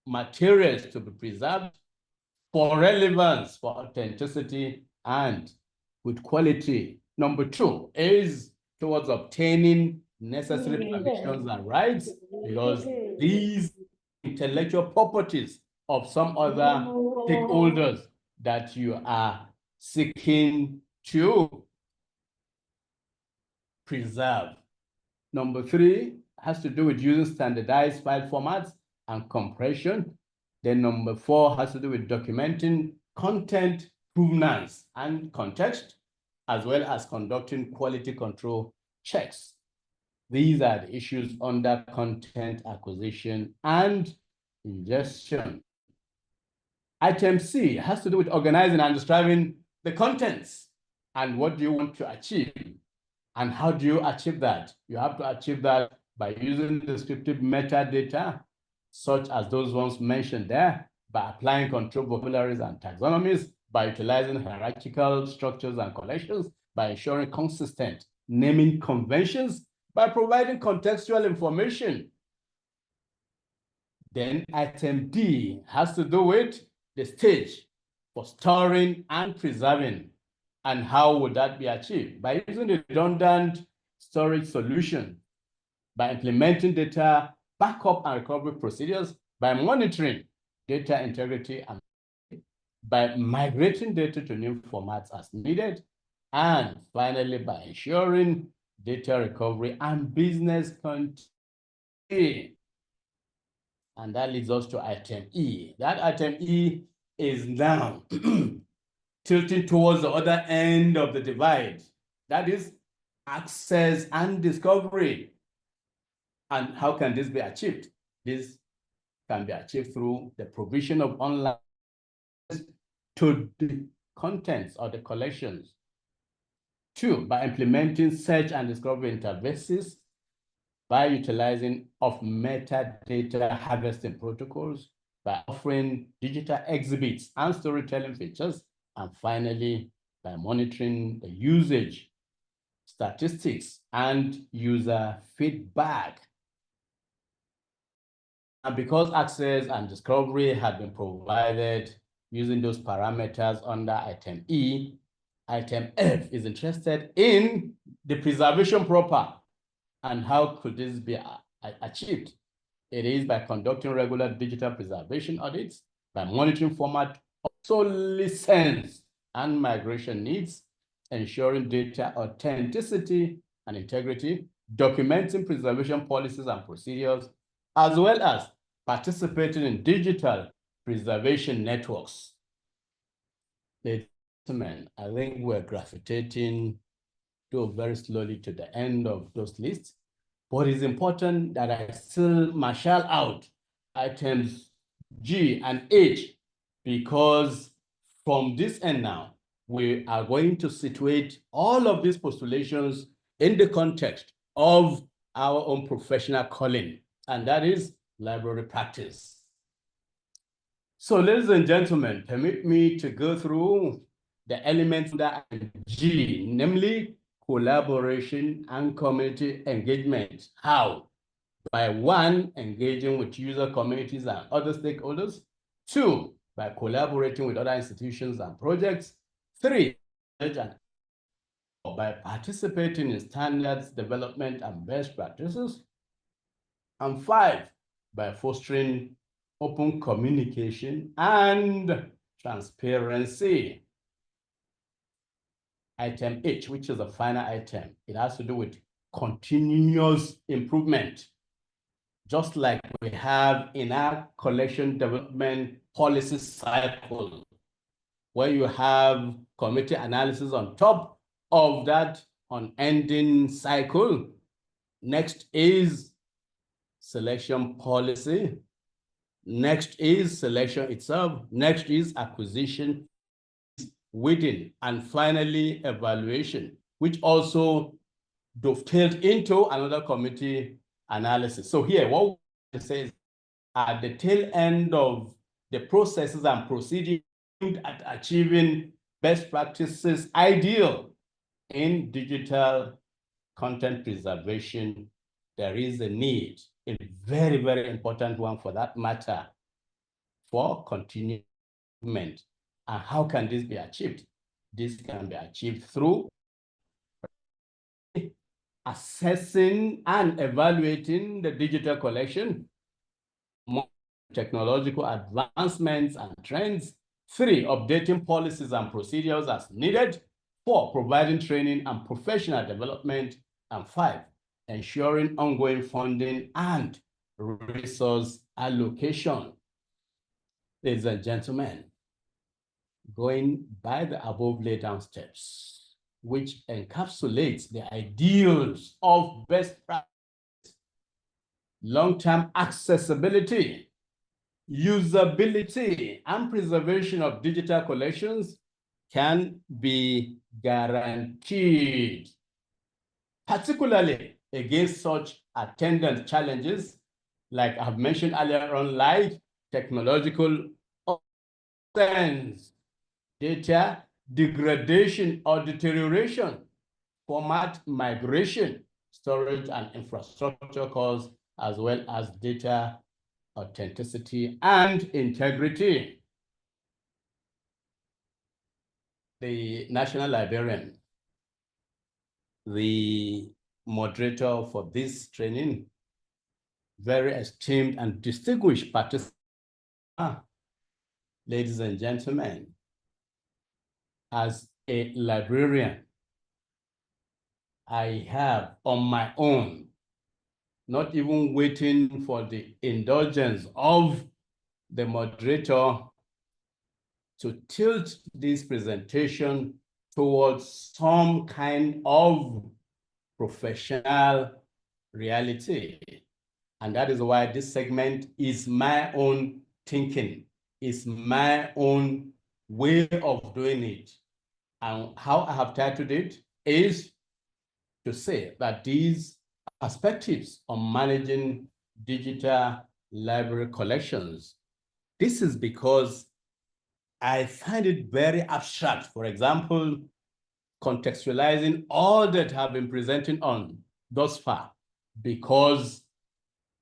materials to be preserved for relevance, for authenticity, and with quality. Number 2 is towards obtaining necessary permissions and rights, because these intellectual properties of some other stakeholders that you are seeking to preserve. Number 3 has to do with using standardized file formats and compression. Then number 4 has to do with documenting content provenance and context, as well as conducting quality control checks. These are the issues under content acquisition and ingestion. Item C has to do with organizing and describing the contents and what do you want to achieve and how do you achieve that? You have to achieve that by using descriptive metadata, such as those ones mentioned there, by applying control vocabularies and taxonomies, by utilizing hierarchical structures and collections, by ensuring consistent naming conventions, by providing contextual information. Then item D has to do with the stage for storing and preserving. And how would that be achieved? By using a redundant storage solution, by implementing data backup and recovery procedures, by monitoring data integrity, and by migrating data to new formats as needed, and finally, by ensuring data recovery and business continuity. And that leads us to item E. That item E is now tilting towards the other end of the divide. That is access and discovery. And how can this be achieved? This can be achieved through the provision of online to the contents or the collections. 2, by implementing search and discovery interfaces, by utilizing of metadata harvesting protocols, by offering digital exhibits and storytelling features, and finally, by monitoring the usage, statistics, and user feedback. And because access and discovery had been provided using those parameters under item E, item F is interested in the preservation proper. And how could this be achieved? It is by conducting regular digital preservation audits, by monitoring format, obsolescence, and migration needs, ensuring data authenticity and integrity, documenting preservation policies and procedures, as well as participating in digital preservation networks. Ladies and gentlemen, I think we're gravitating very slowly to the end of those lists, but it's important that I still marshal out items G and H, because from this end now, we are going to situate all of these postulations in the context of our own professional calling, and that is library practice. So, ladies and gentlemen, permit me to go through the elements that are G, namely collaboration and community engagement. How? By 1, engaging with user communities and other stakeholders. 2, by collaborating with other institutions and projects. 3, by participating in standards development and best practices. And 5, by fostering open communication and transparency. Item H, which is the final item, it has to do with continuous improvement. Just like we have in our collection development policy cycle, where you have committee analysis on top of that unending cycle. Next is selection policy. Next is selection itself. Next is acquisition within, and finally evaluation, which also dovetailed into another committee analysis. So here, what we say is at the tail end of the processes and procedures at achieving best practices ideal in digital content preservation, there is a need, a very, very important one for that matter, for continuous improvement. And how can this be achieved? This can be achieved through assessing and evaluating the digital collection, technological advancements and trends. 3, updating policies and procedures as needed. 4, providing training and professional development. And 5, ensuring ongoing funding and resource allocation. Ladies and gentlemen, going by the above laid down steps, which encapsulates the ideals of best practice long-term accessibility, usability, and preservation of digital collections can be guaranteed, particularly against such attendant challenges, like I've mentioned earlier on, like technological obsolescence, data degradation or deterioration, format migration, storage and infrastructure costs, as well as data authenticity and integrity. The National Librarian, the moderator for this training, very esteemed and distinguished participants, ladies and gentlemen, as a librarian, I have on my own, not even waiting for the indulgence of the moderator, to tilt this presentation towards some kind of professional reality. And that is why this segment is my own thinking, is my own way of doing it. And how I have titled it is to say that these perspectives on managing digital library collections, this is because I find it very abstract. For example, contextualizing all that have been presenting on thus far, because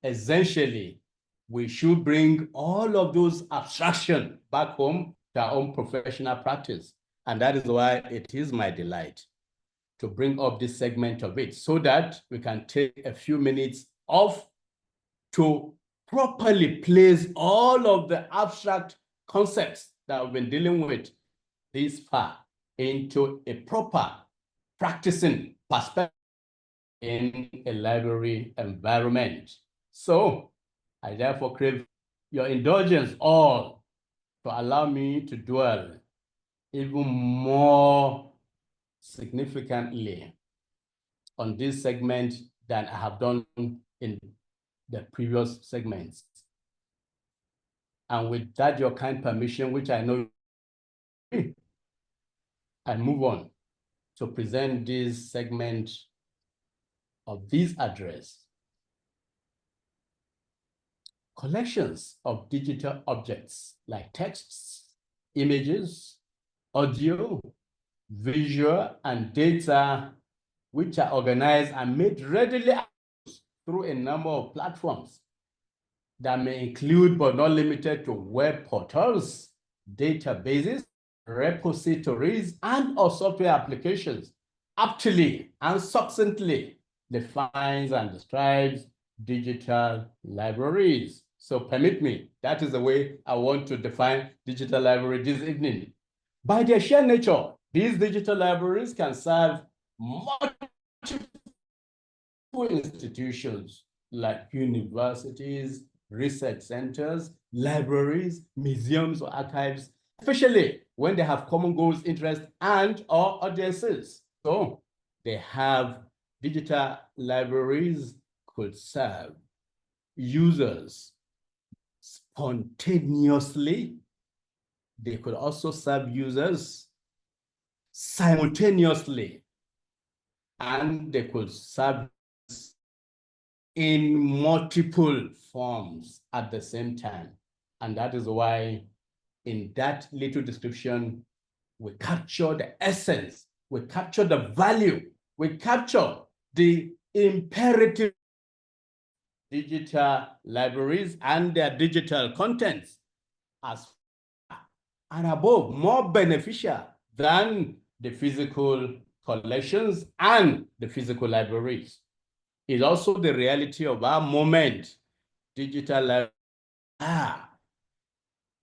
essentially we should bring all of those abstraction back home to our own professional practice. And that is why it is my delight to bring up this segment of it, so that we can take a few minutes off to properly place all of the abstract concepts that we've been dealing with this far into a proper practicing perspective in a library environment. So I therefore crave your indulgence all to allow me to dwell even more significantly on this segment than I have done in the previous segments. And with that, your kind permission, which I know, I move on to present this segment of this address. Collections of digital objects like texts, images, audio, visual, and data, which are organized and made readily accessible through a number of platforms that may include but not limited to web portals, databases, repositories, and or software applications, aptly and succinctly defines and describes digital libraries. So permit me, that is the way I want to define digital library this evening. By their sheer nature, these digital libraries can serve multiple institutions like universities, research centers, libraries, museums, or archives, especially when they have common goals, interests, and or audiences. So they have digital libraries could serve users spontaneously. They could also serve users simultaneously, and they could serve in multiple forms at the same time. And that is why in that little description, we capture the essence, we capture the value, we capture the imperative digital libraries and their digital contents as and above, more beneficial than the physical collections and the physical libraries. It's also the reality of our moment. Digital libraries are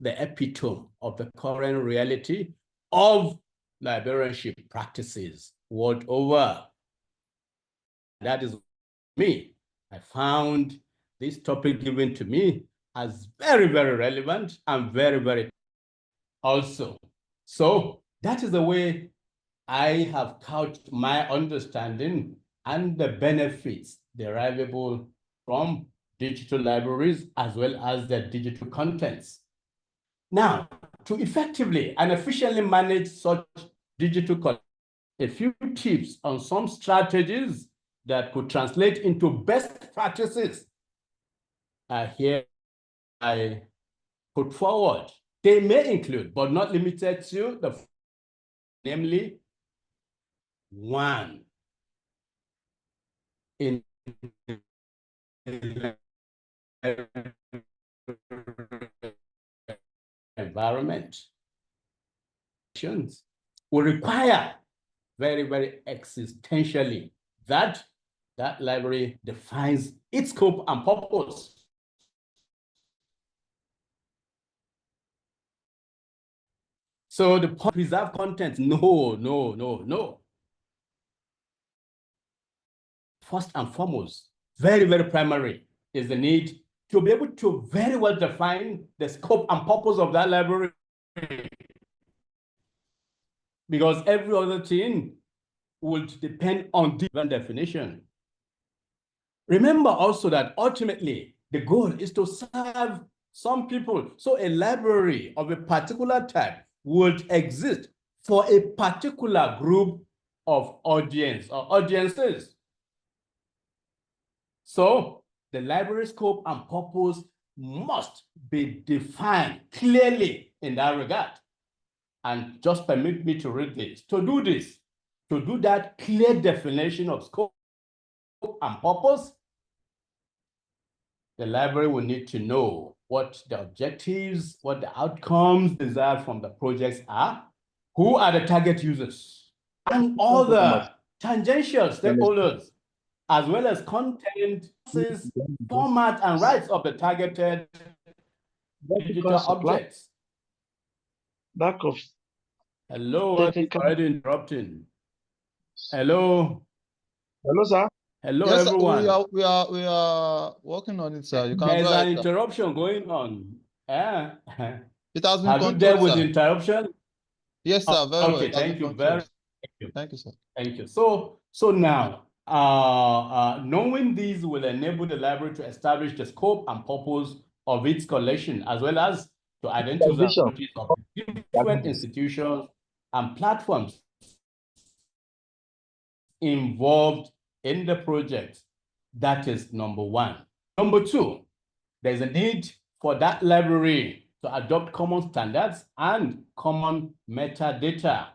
the epitome of the current reality of librarianship practices world over. That is me. I found this topic given to me as very, very relevant and very, very also. So that is the way I have couched my understanding and the benefits derivable from digital libraries as well as their digital contents. Now, to effectively and efficiently manage such digital content, a few tips on some strategies that could translate into best practices are here I put forward. They may include, but not limited to, namely, 1, in environment will require very, very existentially that that library defines its scope and purpose. So the preserve content, no. First and foremost, very, very primary is the need to be able to very well define the scope and purpose of that library. Because every other thing would depend on different definition. Remember also that ultimately the goal is to serve some people. So a library of a particular type would exist for a particular group of audience or audiences. So the library scope and purpose must be defined clearly in that regard. And just permit me to read this. To do that clear definition of scope and purpose, the library will need to know what the objectives, what the outcomes desired from the projects are, who are the target users, and other tangential stakeholders, as well as content, format, and rights of the targeted digital objects. Lack of Hello, already interrupting. Hello. Hello, sir. Hello, yes, everyone. We are working on it, sir. You can There's go ahead, an sir. interruption going on. It has been Have you controlled, dealt with sir. interruption? Yes, sir. Very well. Okay, thank you. Thank you, sir. Thank you. So now, knowing these will enable the library to establish the scope and purpose of its collection, as well as to identify of different institutions and platforms involved in the project. That is number 1. Number 2, there's a need for that library to adopt common standards and common metadata.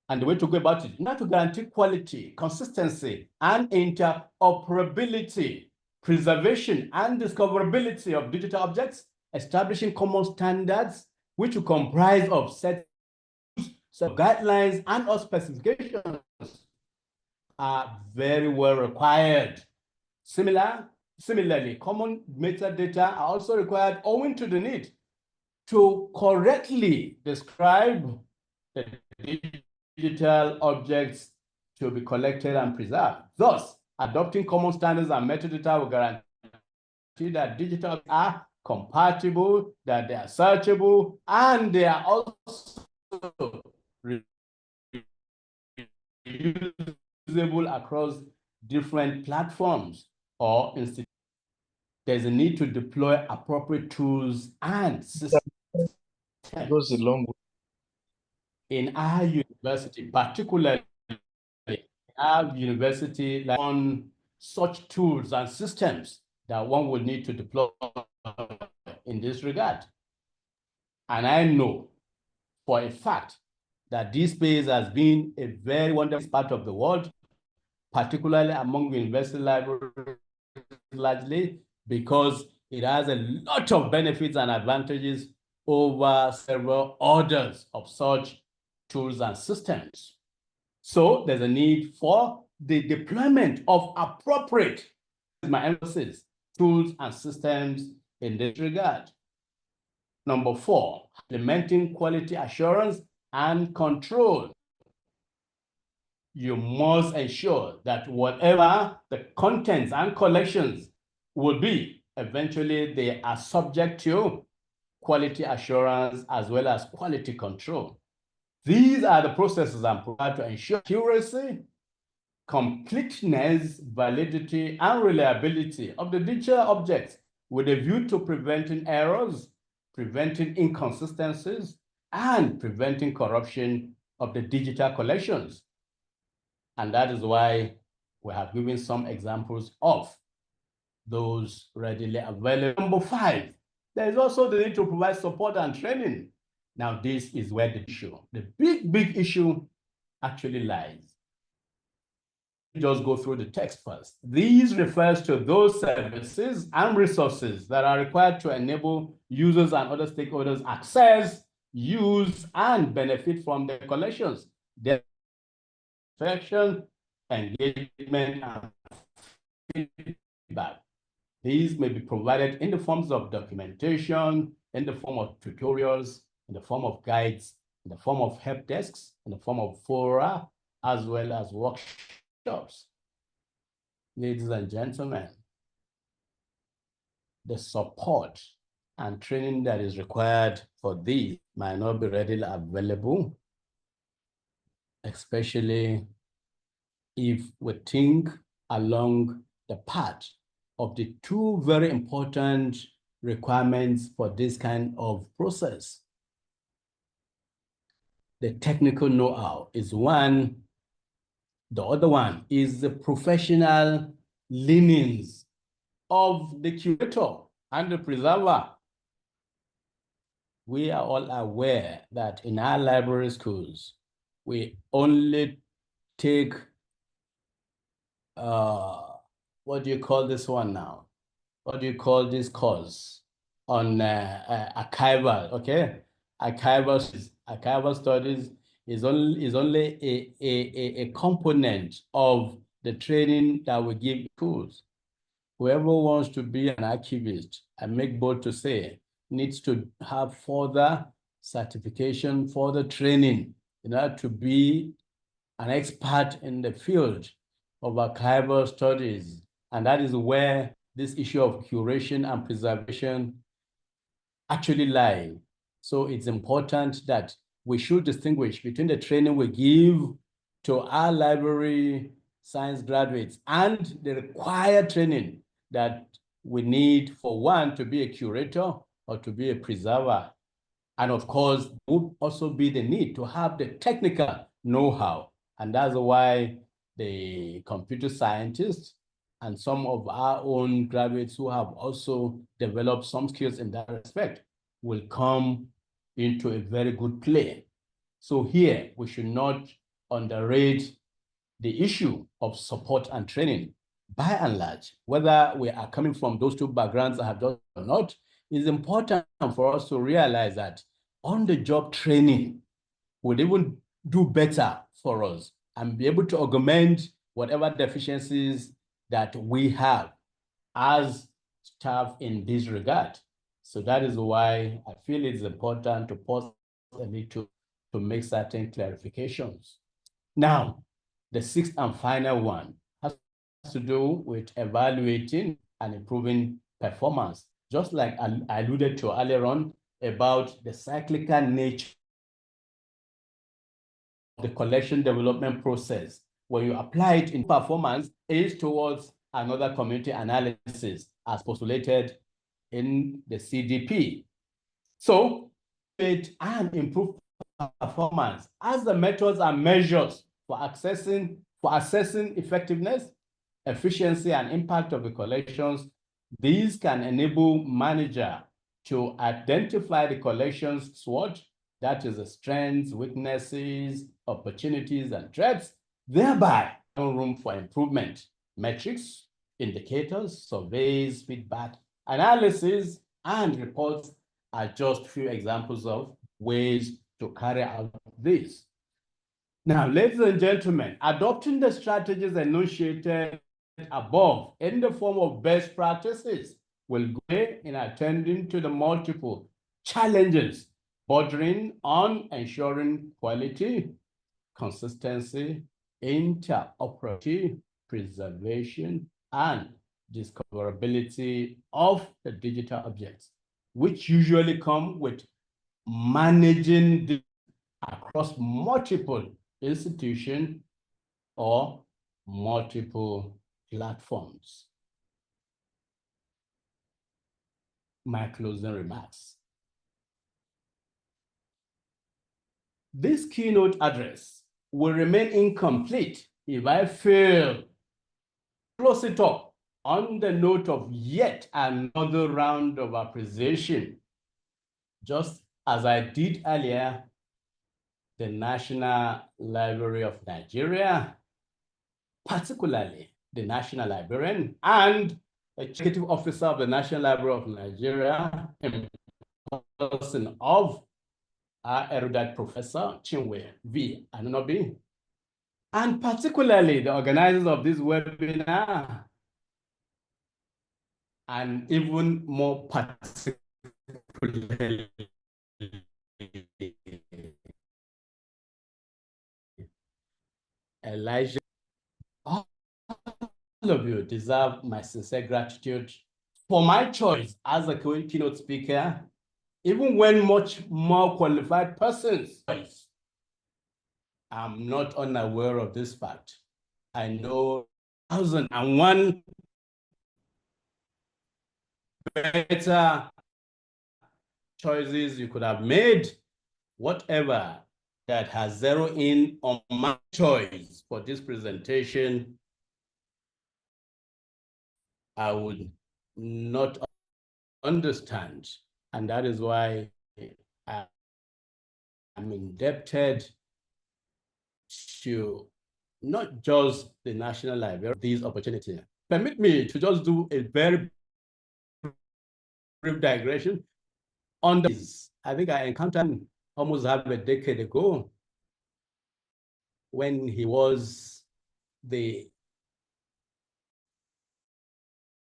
And the way to go about it, not to guarantee quality, consistency, and interoperability, preservation and discoverability of digital objects, establishing common standards, which will comprise of sets of guidelines and or specifications are very well required. Similarly, common metadata are also required owing to the need to correctly describe the digital objects to be collected and preserved. Thus, adopting common standards and metadata will guarantee that digital objects are compatible, that they are searchable, and they are also reusable across different platforms or institutions. There's a need to deploy appropriate tools and systems. Goes a long way. In our university, particularly our university, like on such tools and systems that one would need to deploy in this regard. And I know for a fact that this space has been a very wonderful part of the world, particularly among university libraries largely, because it has a lot of benefits and advantages over several orders of such tools and systems. So there's a need for the deployment of appropriate, my emphasis, tools and systems in this regard. Number 4, implementing quality assurance and control. You must ensure that whatever the contents and collections will be, eventually they are subject to quality assurance as well as quality control. These are the processes I'm provided to ensure accuracy completeness, validity, and reliability of the digital objects with a view to preventing errors, preventing inconsistencies, and preventing corruption of the digital collections. And that is why we have given some examples of those readily available. Number 5, there is also the need to provide support and training. Now, this is where the big issue actually lies. Just go through the text first. These refers to those services and resources that are required to enable users and other stakeholders access, use, and benefit from the collections. Their satisfaction, engagement, and feedback. These may be provided in the forms of documentation, in the form of tutorials, in the form of guides, in the form of help desks, in the form of fora, as well as workshops. Ladies and gentlemen, the support and training that is required for these might not be readily available, especially if we think along the path of the 2 very important requirements for this kind of process. The technical know-how is one. The other one is the professional leanings of the curator and the preserver. We are all aware that in our library schools, we only take, what do you call this one now? What do you call this course on archival, okay? Archival studies is only a component of the training that we give schools. Whoever wants to be an archivist, I make bold to say, needs to have further certification, further training in order to be an expert in the field of archival studies. And that is where this issue of curation and preservation actually lies. So it's important that we should distinguish between the training we give to our library science graduates and the required training that we need for one to be a curator or to be a preserver. And of course, would also be the need to have the technical know-how. And that's why the computer scientists and some of our own graduates who have also developed some skills in that respect will come into a very good play. So here, we should not underrate the issue of support and training. By and large, whether we are coming from those 2 backgrounds I have just or not, it's important for us to realize that on-the-job training would even do better for us and be able to augment whatever deficiencies that we have as staff in this regard. So that is why I feel it's important to pause a little to make certain clarifications. Now, the 6th and final one has to do with evaluating and improving performance. Just like I alluded to earlier on about the cyclical nature of the collection development process, when you apply it in performance, is towards another community analysis as postulated in the CDP. So, it and improve performance as the methods and measures for assessing effectiveness, efficiency, and impact of the collections. These can enable manager to identify the collection's SWOT, that is the strengths, weaknesses, opportunities, and threats, thereby no room for improvement. Metrics, indicators, surveys, feedback, analysis, and reports are just few examples of ways to carry out this. Now, ladies and gentlemen, adopting the strategies enunciated above in the form of best practices will go in attending to the multiple challenges bordering on ensuring quality, consistency, interoperability, preservation, and discoverability of the digital objects, which usually come with managing the across multiple institutions or multiple platforms. My closing remarks. This keynote address will remain incomplete if I fail to close it up on the note of yet another round of appreciation, just as I did earlier, the National Library of Nigeria, particularly the National Librarian and the Executive Officer of the National Library of Nigeria, in person of our erudite Professor Chinwe V. Anunobi, and particularly the organizers of this webinar, and even more particularly Elijah. All of you deserve my sincere gratitude for my choice as a keynote speaker, even when much more qualified persons. I'm not unaware of this fact. I know 1,001 better choices you could have made, whatever that has zeroed in on my choice for this presentation, I would not understand. And that is why I'm indebted to not just the National Library, these opportunities. Permit me to just do a very brief digression on this. I think I encountered almost half a decade ago when he was the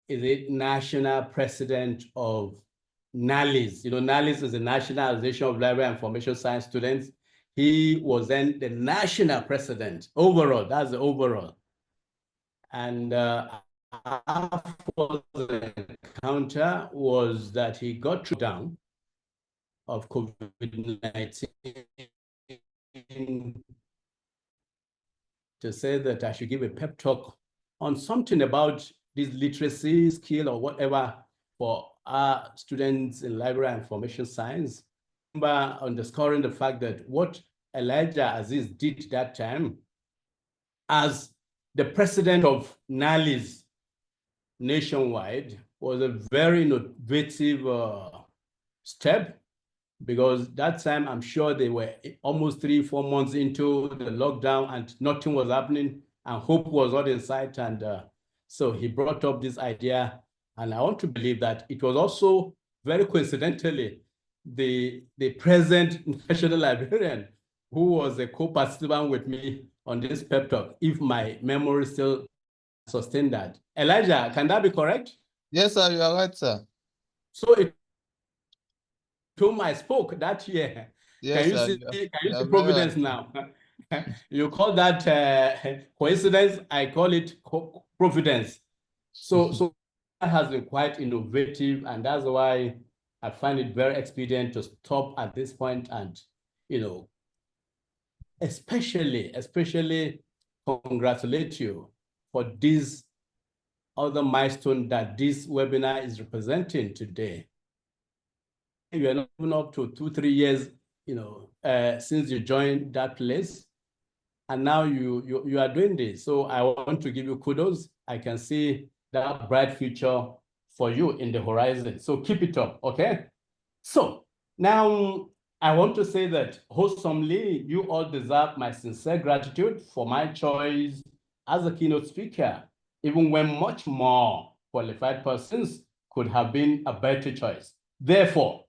national president of NALIS. You know, NALIS is the National Association of Library and Information Science Students. He was then the national president overall. That's the overall. And our encounter was that he got through down of COVID-19 to say that I should give a pep talk on something about this literacy skill or whatever for our students in library and information science. I remember underscoring the fact that what Elijah Aziz did that time as the president of NALIS nationwide was a very innovative step, because that time I'm sure they were almost 3-4 months into the lockdown and nothing was happening and hope was not in sight. And so he brought up this idea, and I want to believe that it was also very coincidentally the present national librarian who was a co-participant with me on this pep talk, if my memory still sustains that. Elijah, can that be correct? Yes, sir, you are right, sir. So it whom I spoke that year. Yes, Can sir, you see providence now? You call that coincidence, I call it providence. So that has been quite innovative, and that's why I find it very expedient to stop at this point and, you know, especially congratulate you for this other milestone that this webinar is representing today. You are not even up to 2-3 years, you know, since you joined that place, and now you are doing this. So I want to give you kudos. I can see that bright future for you in the horizon. So keep it up, okay? So now I want to say that wholesomely, you all deserve my sincere gratitude for my choice as a keynote speaker, even when much more qualified persons could have been a better choice. Therefore,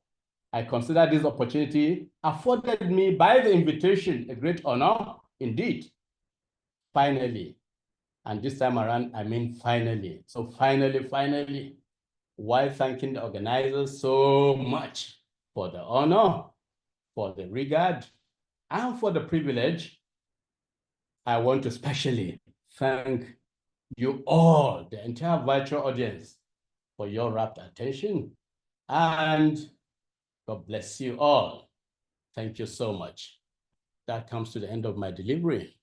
I consider this opportunity afforded me by the invitation a great honor indeed. Finally, and this time around, I mean finally. So finally, while thanking the organizers so much for the honor, for the regard, and for the privilege, I want to especially thank you all, the entire virtual audience, for your rapt attention, and God bless you all. Thank you so much. That comes to the end of my delivery.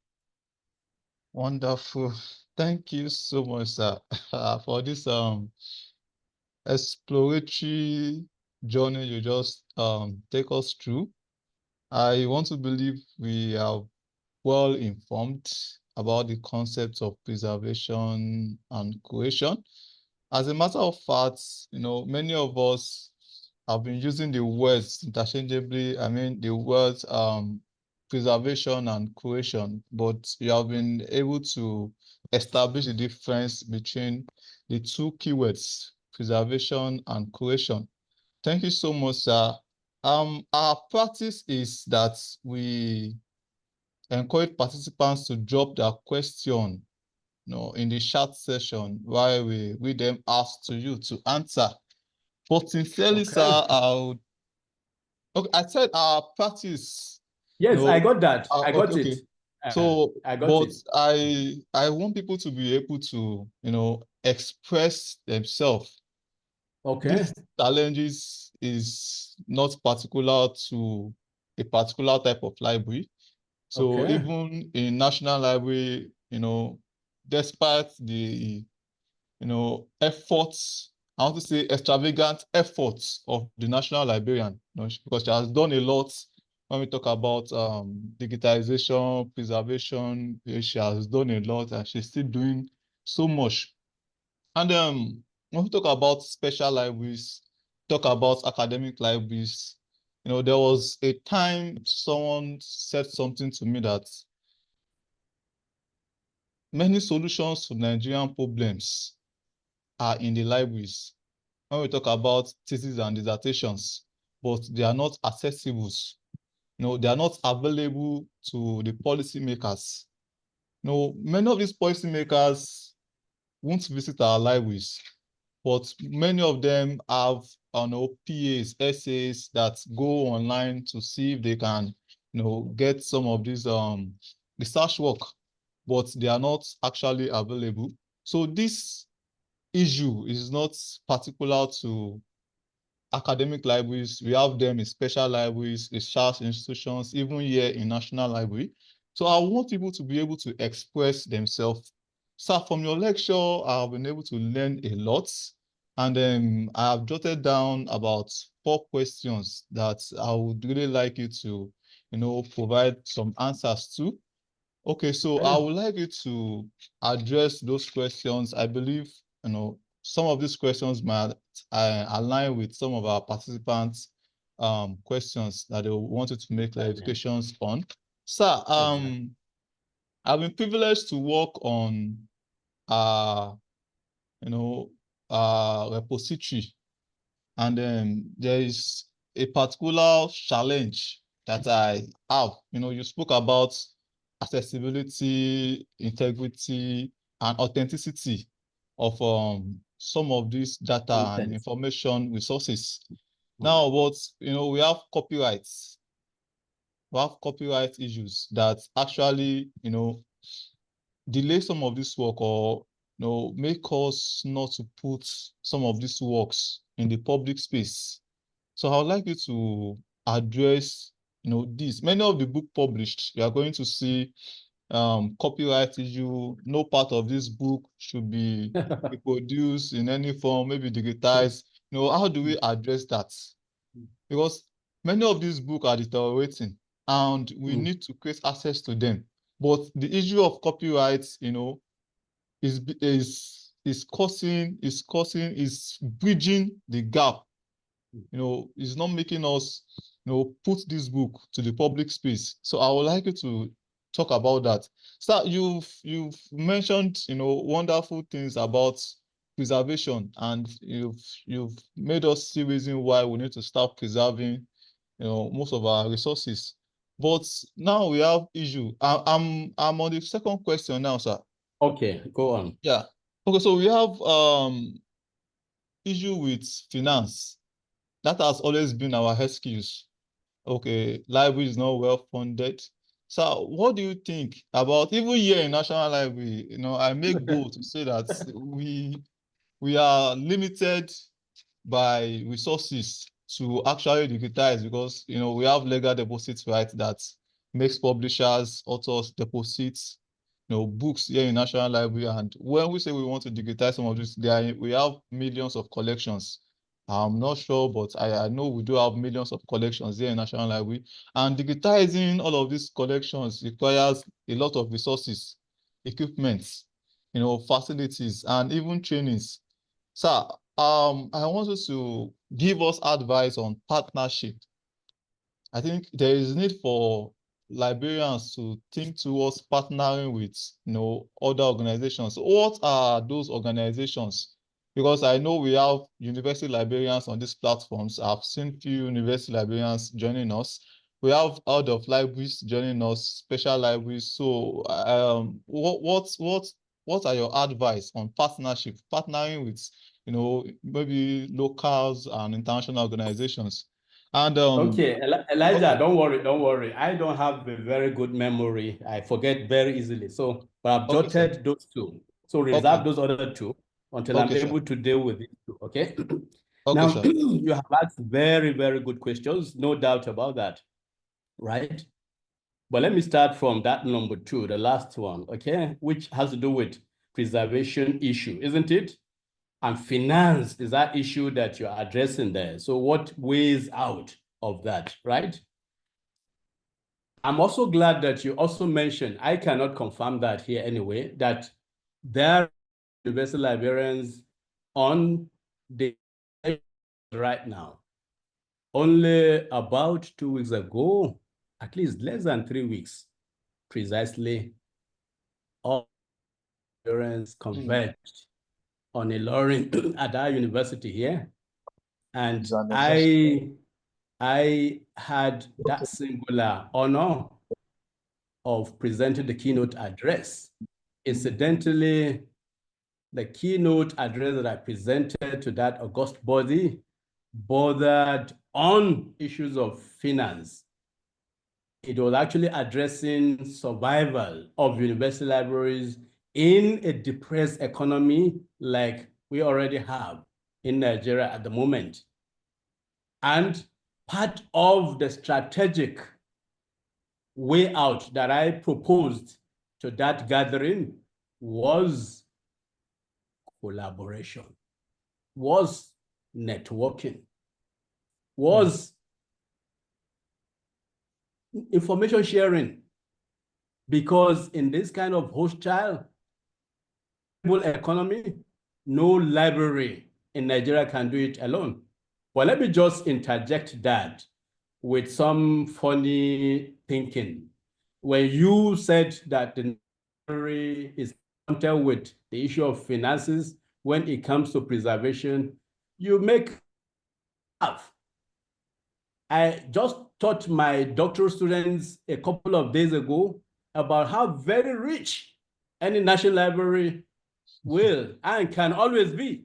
Wonderful. Thank you so much, sir, for this exploratory journey you just take us through. I want to believe we are well informed about the concepts of preservation and curation. As a matter of fact, many of us have been using the words interchangeably. I mean, the words preservation and curation, but you have been able to establish the difference between the two keywords, preservation and curation. Thank you so much, sir. Our practice is that we encourage participants to drop their question, in the chat session while we read them out to you to answer. But sincerely, sir, I said our practice. Yes, I got that. I got okay. it. So, I got but it. I want people to be able to, express themselves. Okay. These challenges is not particular to a particular type of library. So Okay. even in National Library, despite the, efforts, I want to say extravagant efforts of the National Librarian, because she has done a lot when we talk about digitization, preservation. She has done a lot and she's still doing so much. And when we talk about special libraries, talk about academic libraries, there was a time someone said something to me that many solutions to Nigerian problems are in the libraries. When we talk about theses and dissertations, but they are not accessible. They are not available to the policymakers. Many of these policymakers won't visit our libraries, but many of them have PAs, essays that go online to see if they can get some of these research work, but they are not actually available. So this issue is not particular to academic libraries. We have them in special libraries, research institutions, even here in National Library. So I want people to be able to express themselves. So from your lecture, I've been able to learn a lot. And then I have jotted down about 4 questions that I would really like you to, provide some answers to. Okay, so I would like you to address those questions. I believe, some of these questions might align with some of our participants' questions that they wanted to make clarifications on. Sir, I've been privileged to work on, repository, and there is a particular challenge that I have. You spoke about accessibility, integrity, and authenticity of some of these data and information resources. Now, we have copyrights. We have copyright issues that actually, delay some of this work, or make us not to put some of these works in the public space. So I would like you to address this. Many of the book published, you are going to see copyright issue. No part of this book should be reproduced in any form, maybe digitized. How do we address that? Because many of these books are deteriorating and we need to create access to them. But the issue of copyrights, is bridging the gap. It's not making us, put this book to the public space. So I would like you to talk about that. Sir, you've mentioned, wonderful things about preservation, and you've made us see reason why we need to start preserving, most of our resources. But now we have issue. I'm on the second question now, sir. Okay, go on. Yeah. Okay, so we have issue with finance. That has always been our excuse. Okay, library is not well funded. So what do you think about, even here in National Library, I make bold to say that we are limited by resources to actually digitize, because we have legal deposits right that makes publishers, authors deposits, books here in National Library. And when we say we want to digitize some of this, we have millions of collections. I'm not sure, but I know we do have millions of collections here in National Library. And digitizing all of these collections requires a lot of resources, equipment, facilities, and even trainings. Sir, I want you to give us advice on partnership. I think there is need for librarians to think towards partnering with, other organizations. What are those organizations? Because I know we have university librarians on these platforms. I've seen few university librarians joining us. We have out of libraries joining us, special libraries. So, what are your advice on partnership, partnering with, maybe locals and international organizations? And Okay, Elijah, okay. don't worry. I don't have a very good memory. I forget very easily. So, but I've Okay, sir. jotted those two. So reserve Okay. those other two until I'm Okay, sir. able to deal with these two. Okay. Okay, Now, sir. you have asked very, very good questions. No doubt about that. Right? But let me start from that number two, the last one, okay, which has to do with preservation issue, isn't it? And finance is that issue that you're addressing there. So what weighs out of that, right? I'm also glad that you also mentioned, I cannot confirm that here anyway, that there are university librarians on the right now. Only about 2 weeks ago, at least less than 3 weeks, precisely, all librarians converged on Ilorin at our university here. And I had that singular honor of presenting the keynote address. Incidentally, the keynote address that I presented to that august body bothered on issues of finance. It was actually addressing survival of university libraries in a depressed economy like we already have in Nigeria at the moment. And part of the strategic way out that I proposed to that gathering was collaboration, was networking, was information sharing. Because in this kind of hostile economy, no library in Nigeria can do it alone. Well, let me just interject that with some funny thinking. When you said that the library is counted with the issue of finances when it comes to preservation, you make laugh. I just taught my doctoral students a couple of days ago about how very rich any national library will and can always be.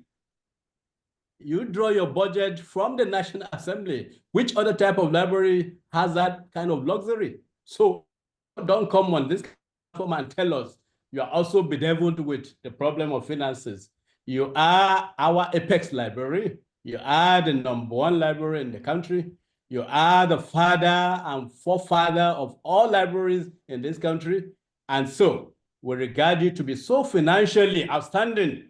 You draw your budget from the National Assembly. Which other type of library has that kind of luxury? So don't come on this platform and tell us you are also bedeviled with the problem of finances. You are our apex library. You are the #1 library in the country. You are the father and forefather of all libraries in this country. And so we regard you to be so financially outstanding,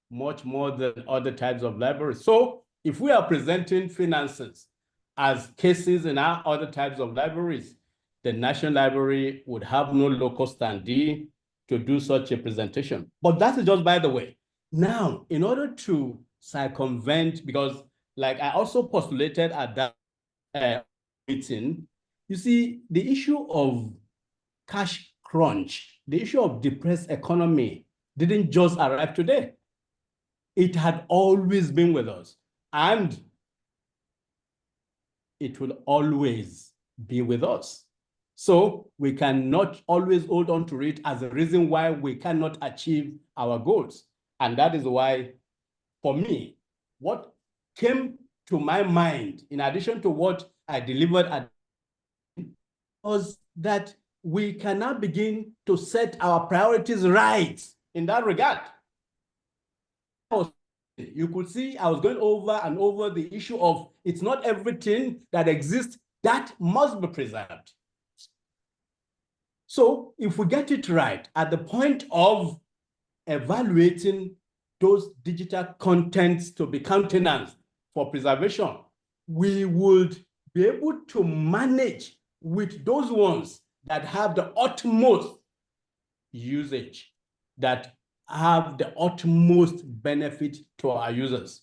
much more than other types of libraries. So if we are presenting finances as cases in our other types of libraries, the National Library would have no local standee to do such a presentation. But that is just by the way. Now, in order to circumvent, because like I also postulated at that meeting, you see, the issue of cash crunch, the issue of depressed economy didn't just arrive today. It had always been with us, and it will always be with us. So we cannot always hold on to it as a reason why we cannot achieve our goals. And that is why, for me, what came to my mind, in addition to what I delivered at, was that we cannot begin to set our priorities right in that regard. You could see I was going over and over the issue of it's not everything that exists that must be preserved. So if we get it right at the point of evaluating those digital contents to be countenanced for preservation, we would be able to manage with those ones that have the utmost usage, that have the utmost benefit to our users.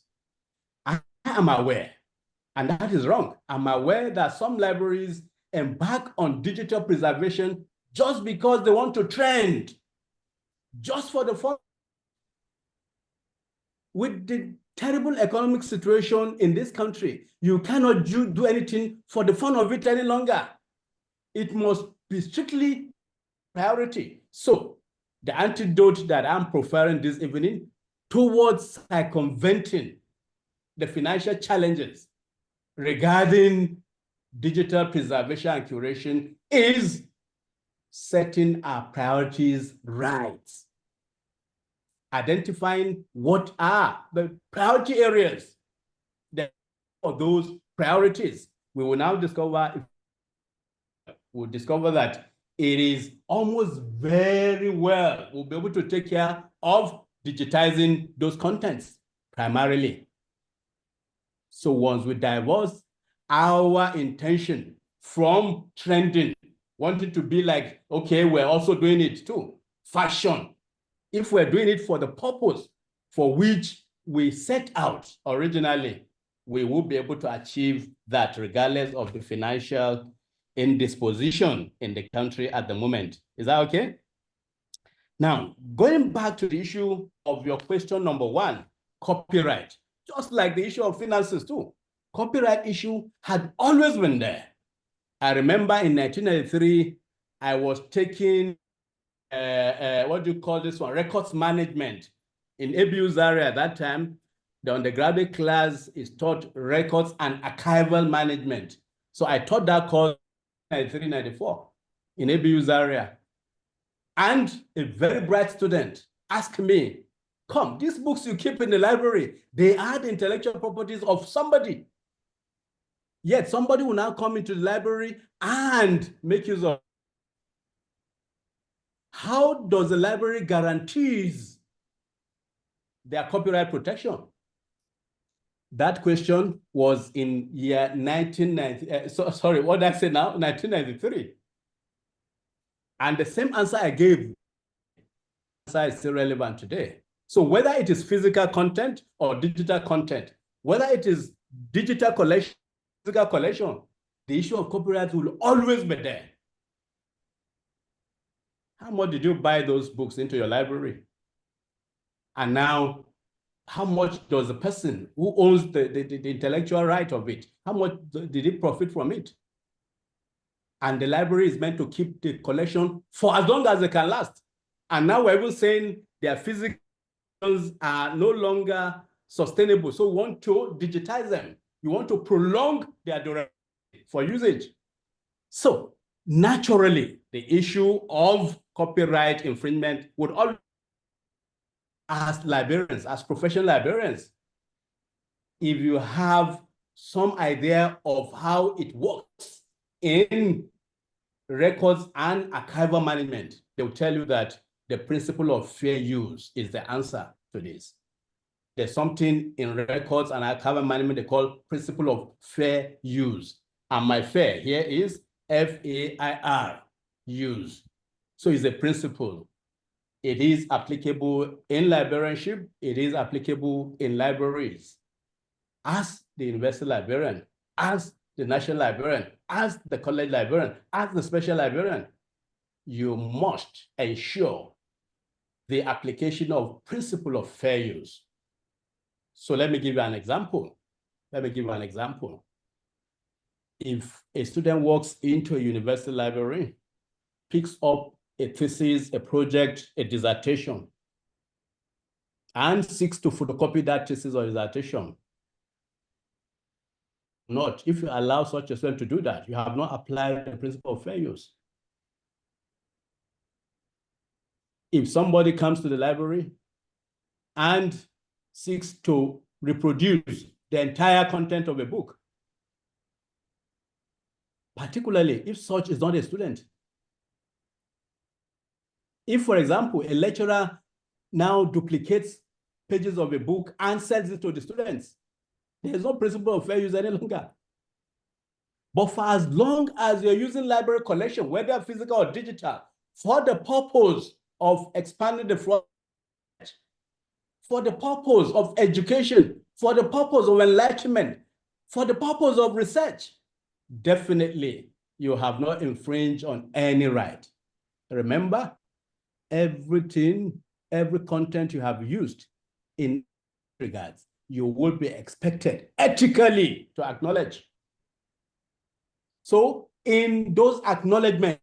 I am aware, and that is wrong. I'm aware that some libraries embark on digital preservation just because they want to trend, just for the fun. With the terrible economic situation in this country, you cannot do anything for the fun of it any longer. It must be strictly priority. So the antidote that I'm preferring this evening towards circumventing the financial challenges regarding digital preservation and curation is setting our priorities right. Identifying what are the priority areas for those priorities. We will now discover that it is almost very well. We'll be able to take care of digitizing those contents primarily. So once we divorce our intention from trending, wanting to be like, okay, we're also doing it too, fashion. If we're doing it for the purpose for which we set out originally, we will be able to achieve that regardless of the financial indisposition in the country at the moment. Is that okay? Now, going back to the issue of your question number one, copyright, just like the issue of finances too, copyright issue had always been there. I remember in 1993, I was taking, what do you call this one? Records management in ABU Zaria at that time. The undergraduate class is taught records and archival management. So I taught that course in 93, 94 in ABU Zaria. And a very bright student asked me, come, these books you keep in the library, they are the intellectual properties of somebody. Yet somebody will now come into the library and make use of. How does the library guarantees their copyright protection? That question was in year 1990, sorry, what did I say now? 1993. And the same answer I gave, answer is still relevant today. So whether it is physical content or digital content, whether it is digital collection, physical collection, the issue of copyright will always be there. How much did you buy those books into your library? And now, how much does the person who owns the intellectual right of it, how much did he profit from it? And the library is meant to keep the collection for as long as it can last. And now we're even saying their physical are no longer sustainable. So we want to digitize them. You want to prolong their durability for usage. So naturally, the issue of copyright infringement would always, as librarians, as professional librarians, if you have some idea of how it works in records and archival management, they will tell you that the principle of fair use is the answer to this. There's something in records and archival management they call principle of fair use. And my fair here is F-A-I-R, use. So it's a principle. It is applicable in librarianship. It is applicable in libraries. As the university librarian, as the national librarian, as the college librarian, as the special librarian, you must ensure the application of principle of fair use. So let me give you an example. If a student walks into a university library, picks up a thesis, a project, a dissertation, and seeks to photocopy that thesis or dissertation, if you allow such a student to do that, you have not applied the principle of fair use. If somebody comes to the library and seeks to reproduce the entire content of a book, particularly if such is not a student, If, for example, a lecturer now duplicates pages of a book and sells it to the students, there's no principle of fair use any longer. But for as long as you're using library collection, whether physical or digital, for the purpose of expanding the flow, for the purpose of education, for the purpose of enlightenment, for the purpose of research, definitely you have not infringed on any right. Remember, everything, every content you have used in regards, you will be expected ethically to acknowledge. So in those acknowledgements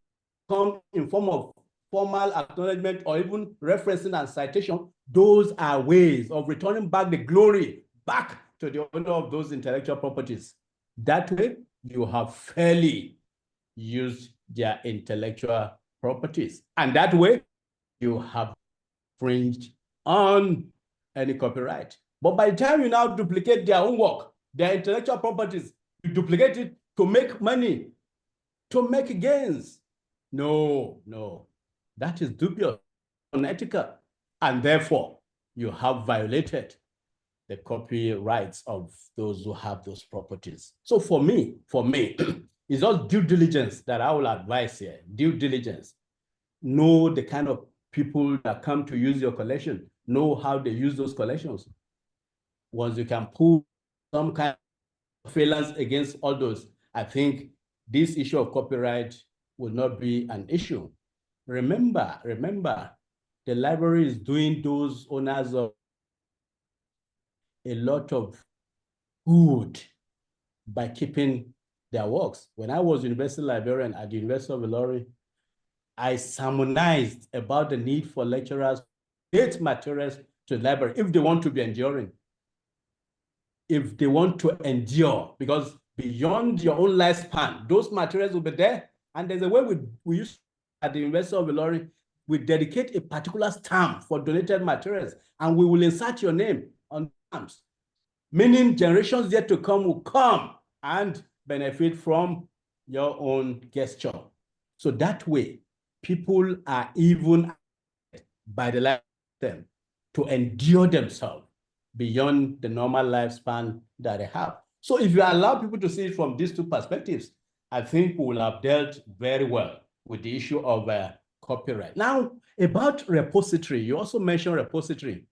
come in form of formal acknowledgement or even referencing and citation, those are ways of returning back the glory back to the owner of those intellectual properties. That way, you have fairly used their intellectual properties. And that way, you have infringed on any copyright. But by the time you now duplicate their own work, their intellectual properties, you duplicate it to make money, to make gains. No, no, that is dubious, unethical, and therefore you have violated the copyrights of those who have those properties. So for me, it's just due diligence that I will advise here. Due diligence. Know the kind of people that come to use your collection. Know how they use those collections. Once you can pull some kind of failures against all those, I think this issue of copyright will not be an issue. Remember, the library is doing those owners of a lot of good by keeping their works. When I was University Librarian at the University of Ilorin, I sermonized about the need for lecturers to get materials to the library if they want to be enduring, if they want to endure, because beyond your own lifespan, those materials will be there. And there's a way we use at the University of Ilorin, we dedicate a particular stamp for donated materials, and we will insert your name on stamps, meaning generations yet to come will come and benefit from your own gesture. So that way, people are even by the lifetime to endure themselves beyond the normal lifespan that they have. So if you allow people to see it from these two perspectives, I think we will have dealt very well with the issue of copyright. Now, about repository, you also mentioned repository.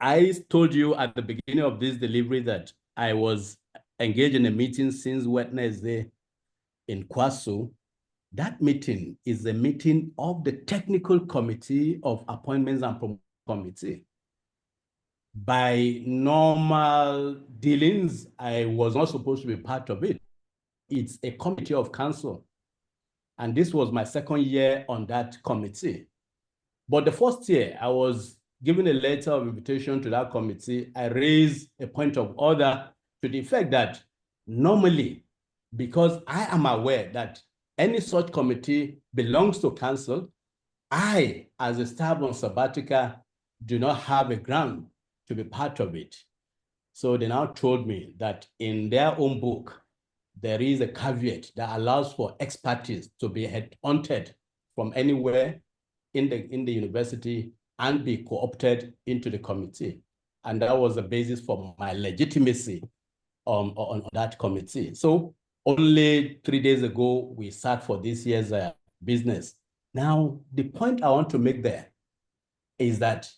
I told you at the beginning of this delivery that I was engaged in a meeting since Wednesday in Kwasu. That meeting is a meeting of the Technical Committee of Appointments and Promotion Committee. By normal dealings, I was not supposed to be part of it. It's a committee of council. And this was my second year on that committee. But the first year, I was given a letter of invitation to that committee. I raised a point of order to the effect that normally, because I am aware that any such committee belongs to council, I, as a staff on sabbatical, do not have a ground to be part of it. So they now told me that in their own book, there is a caveat that allows for expertise to be headhunted from anywhere in the university and be co-opted into the committee. And that was the basis for my legitimacy on that committee. So only 3 days ago, we sat for this year's business. Now, the point I want to make there is that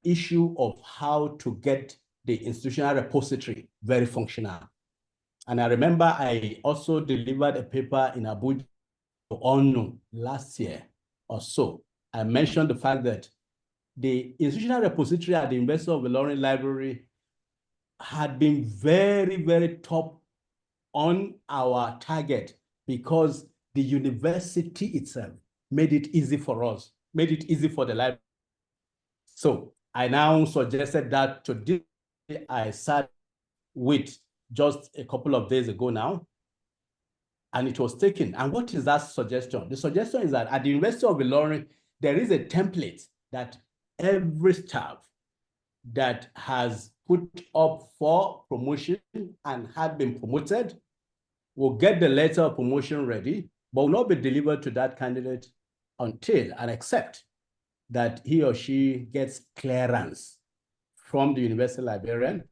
issue of how to get the institutional repository very functional. And I remember I also delivered a paper in Abuja to ONU last year or so. I mentioned the fact that the institutional repository at the University of Ilorin Library had been very, very top on our target because the university itself made it easy for us, made it easy for the library. So I now suggested that today I sat with just a couple of days ago now, and it was taken. And what is that suggestion? The suggestion is that at the University of Ilorin, there is a template that every staff that has put up for promotion and had been promoted will get the letter of promotion ready but will not be delivered to that candidate until and except that he or she gets clearance from the university librarian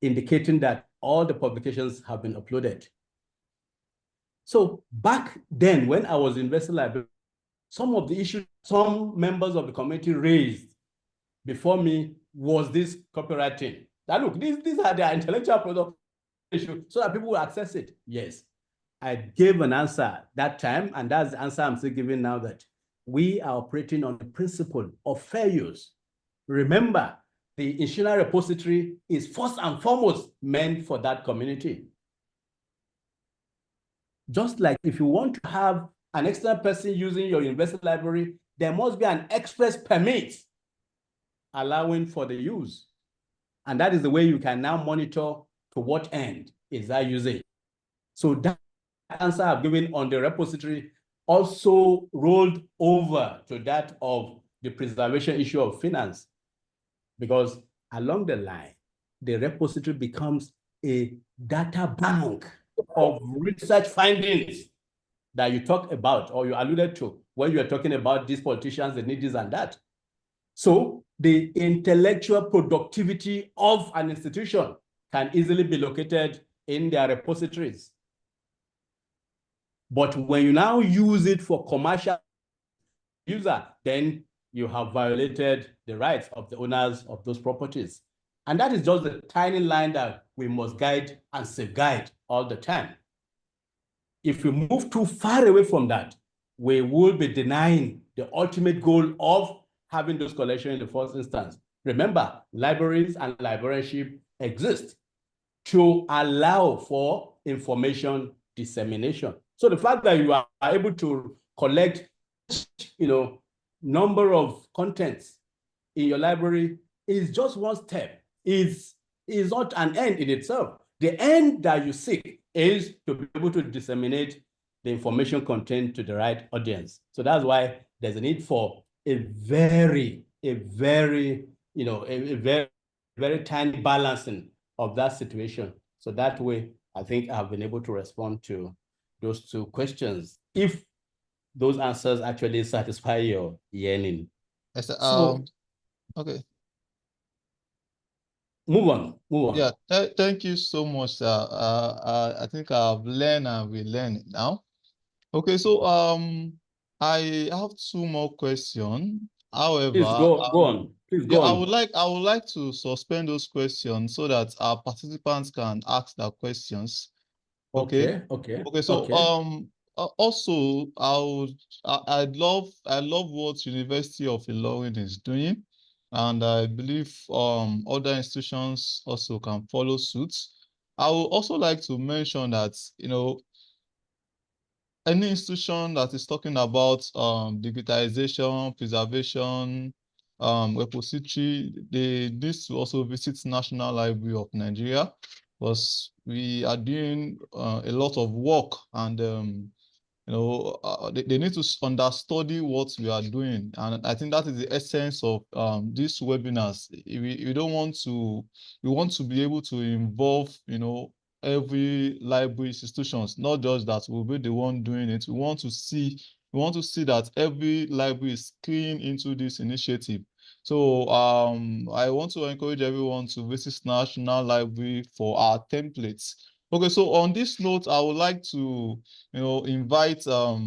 indicating that all the publications have been uploaded. So back then, when I was in university librarian, some of the issues some members of the committee raised before me was this copyright thing. That look, these are their intellectual product issue, so that people will access it. Yes, I gave an answer that time, and that's the answer I'm still giving now, that we are operating on the principle of fair use. Remember, the institutional repository is first and foremost meant for that community. Just like if you want to have an external person using your university library, there must be an express permit allowing for the use. And that is the way you can now monitor to what end is that usage. So that answer I've given on the repository also rolled over to that of the preservation issue of finance, because along the line, the repository becomes a data bank of research findings that you talk about or you alluded to when you are talking about these politicians, they need this and that. So the intellectual productivity of an institution can easily be located in their repositories. But when you now use it for commercial user, then you have violated the rights of the owners of those properties. And that is just the tiny line that we must guide and safeguard all the time. If we move too far away from that, we will be denying the ultimate goal of having those collections in the first instance. Remember, libraries and librarianship exist to allow for information dissemination. So the fact that you are able to collect, number of contents in your library is just one step. Is not an end in itself. The end that you seek is to be able to disseminate the information content to the right audience. So that's why there's a need for a very tiny balancing of that situation. So that way, I think I've been able to respond to those two questions, if those answers actually satisfy your yearning. Yes, So, okay. Move on. Yeah, thank you so much, sir. I think I've learned and we learn now. Okay, so I have two more questions. However, please go on. Please go on. I would like to suspend those questions so that our participants can ask their questions. Okay. So also I love what University of Ilorin is doing, and I believe other institutions also can follow suit. I would also like to mention that any institution that is talking about digitization, preservation, repository, they need to also visit National Library of Nigeria, because we are doing a lot of work, and they need to understudy what we are doing. And I think that is the essence of these webinars. We don't want to, we want to be able to involve, every library institutions, not just that we'll be the one doing it. We want to see that every library is keen into this initiative. So I want to encourage everyone to visit National Library for our templates. Okay, so on this note, I would like to invite our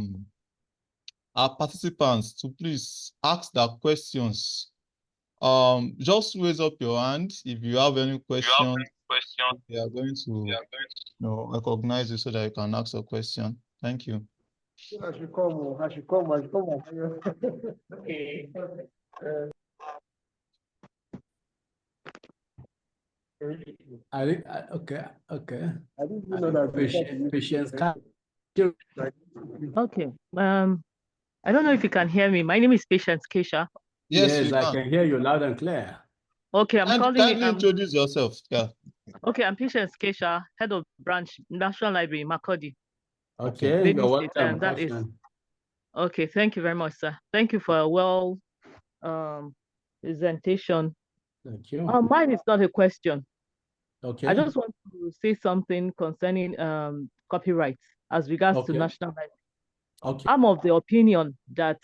participants to please ask their questions. Just raise up your hand if you have any questions. We are going to recognize you so that you can ask a question. Thank you. I should come. Okay. Okay. I didn't know that. Patience. Okay. I don't know if you can hear me. My name is Patience Kesha. Yes, I can hear you loud and clear. Okay, I'm calling. Kindly introduce yourself. Yeah. Okay, I'm Patience Kesha, head of branch, National Library, Makurdi. Okay, you're welcome. That is okay. Thank you very much, sir. Thank you for a well presentation. Thank you. Mine is not a question. Okay. I just want to say something concerning copyright as regards to Okay. National Library. Okay. I'm of the opinion that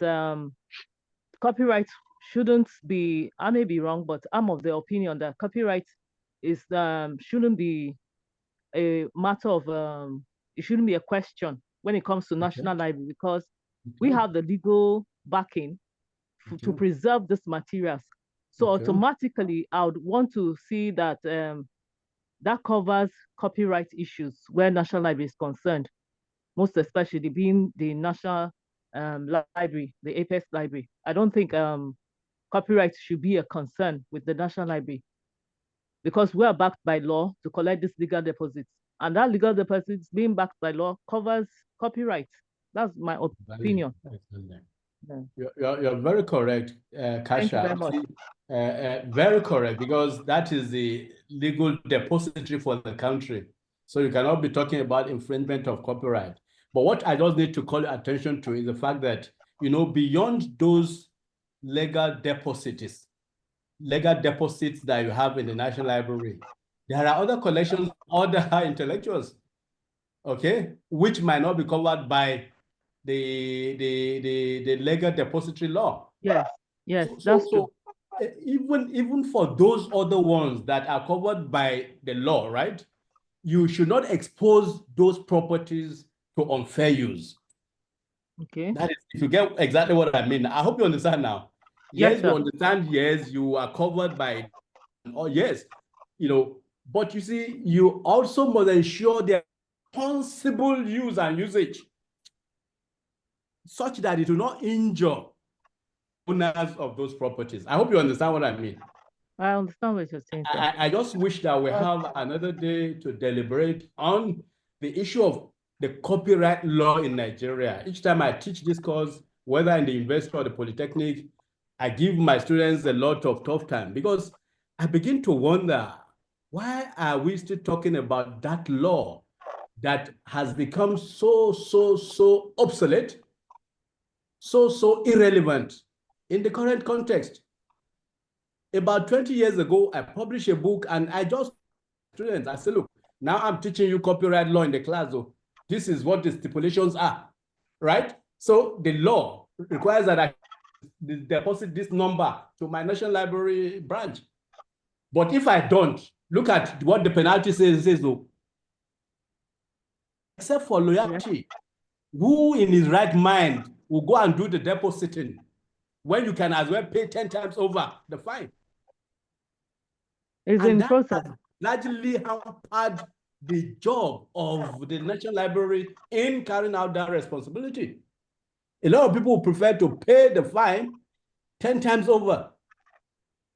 copyright shouldn't be, I may be wrong, but I'm of the opinion that copyright is shouldn't be a matter of it shouldn't be a question when it comes to National Library, because we have the legal backing to preserve these materials. So automatically, I would want to see that that covers copyright issues where National Library is concerned, most especially being the National Library, the Apex Library. I don't think copyright should be a concern with the National Library, because we are backed by law to collect these legal deposits. And that legal deposits being backed by law covers copyright. That's my opinion. You're very correct, Thank you Kasha. very much. Very correct, because that is the legal depository for the country. So you cannot be talking about infringement of copyright. But what I just need to call your attention to is the fact that, you know, beyond those legal deposits that you have in the National Library, there are other collections, other intellectuals, okay, which might not be covered by the legal depository law. Yes, that's true. Even for those other ones that are covered by the law, right, you should not expose those properties to unfair use. Okay. That is, if you get exactly what I mean. I hope you understand now. Yes, you understand. Yes, you are covered by, oh yes, you know, but you see, you also must ensure their responsible use and usage such that it will not injure owners of those properties. I hope you understand what I mean. I understand what you're saying, sir. I just wish that we have another day to deliberate on the issue of the copyright law in Nigeria. Each time I teach this course, whether in the university or the polytechnic, I give my students a lot of tough time, because I begin to wonder, why are we still talking about that law that has become so obsolete, so irrelevant in the current context? About 20 years ago, I published a book and I just students, I said, look, now I'm teaching you copyright law in the class. So this is what the stipulations are, right? So the law requires that I deposit this number to my National Library branch. But if I don't, look at what the penalty says though. Except for loyalty, who in his right mind will go and do the depositing when you can as well pay 10 times over the fine? It's in process. Largely hampered the job of the National Library in carrying out that responsibility. A lot of people prefer to pay the fine 10 times over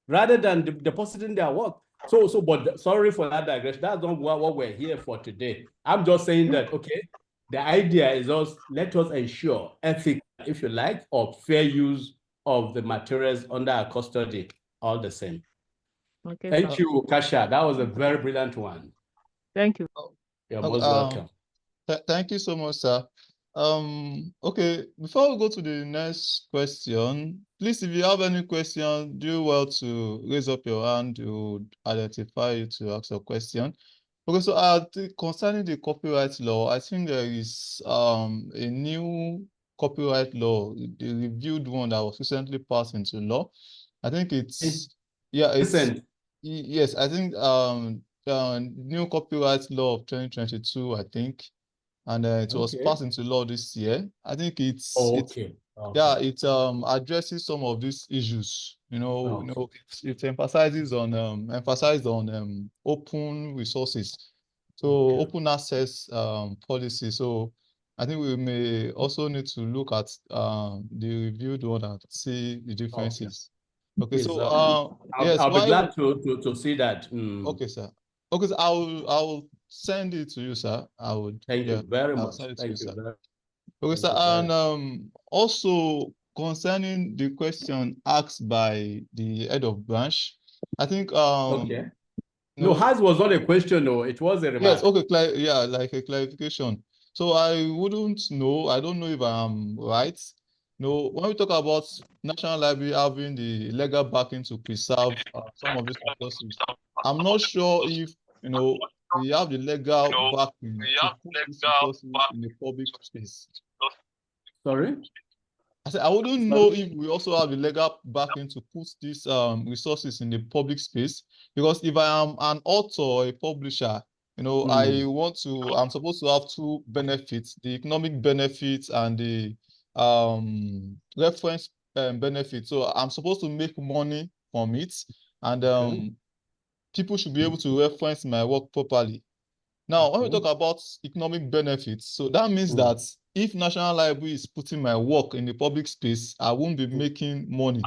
rather than depositing their work. But sorry for that digression. That's not what we're here for today. I'm just saying that, okay, the idea is let us ensure ethics, if you like, or fair use of the materials under our custody, all the same. Okay, Thank you, Kasha. That was a very brilliant one. Thank you. You're most welcome. Thank you so much, sir. Okay, before we go to the next question, please, if you have any question, do well to raise up your hand. We would identify you to ask a question. Okay, so concerning the copyright law, I think there is a new copyright law, the reviewed one that was recently passed into law. I think it's yes, I think new copyright law of 2022, I think. And it was passed into law this year. I think it addresses some of these issues. It emphasizes on open resources, so open access policy. So I think we may also need to look at the reviewed one and see the differences. Okay, so yes, I'll be glad to see that. Okay, sir. Okay, so I'll send it to you, sir. I would. Thank you very much. Send it to Thank you, sir. very, okay, sir. And also concerning the question asked by the head of branch, I think okay. No, hers was not a question, no, it was a remark. Yes, okay, yeah, like a clarification. So I wouldn't know, I don't know if I'm right. No, when we talk about National Library having the legal backing to preserve some of these resources, I'm not sure if we have the legal backing to put these resources in the public space. Sorry? I said I wouldn't know if we also have the legal backing to put these resources in the public space, because if I am an author or a publisher, I'm supposed to have two benefits: the economic benefits and the reference benefit. So I'm supposed to make money from it, and people should be able to reference my work properly. Now, when we talk about economic benefits, so that means that if National Library is putting my work in the public space, I won't be making money.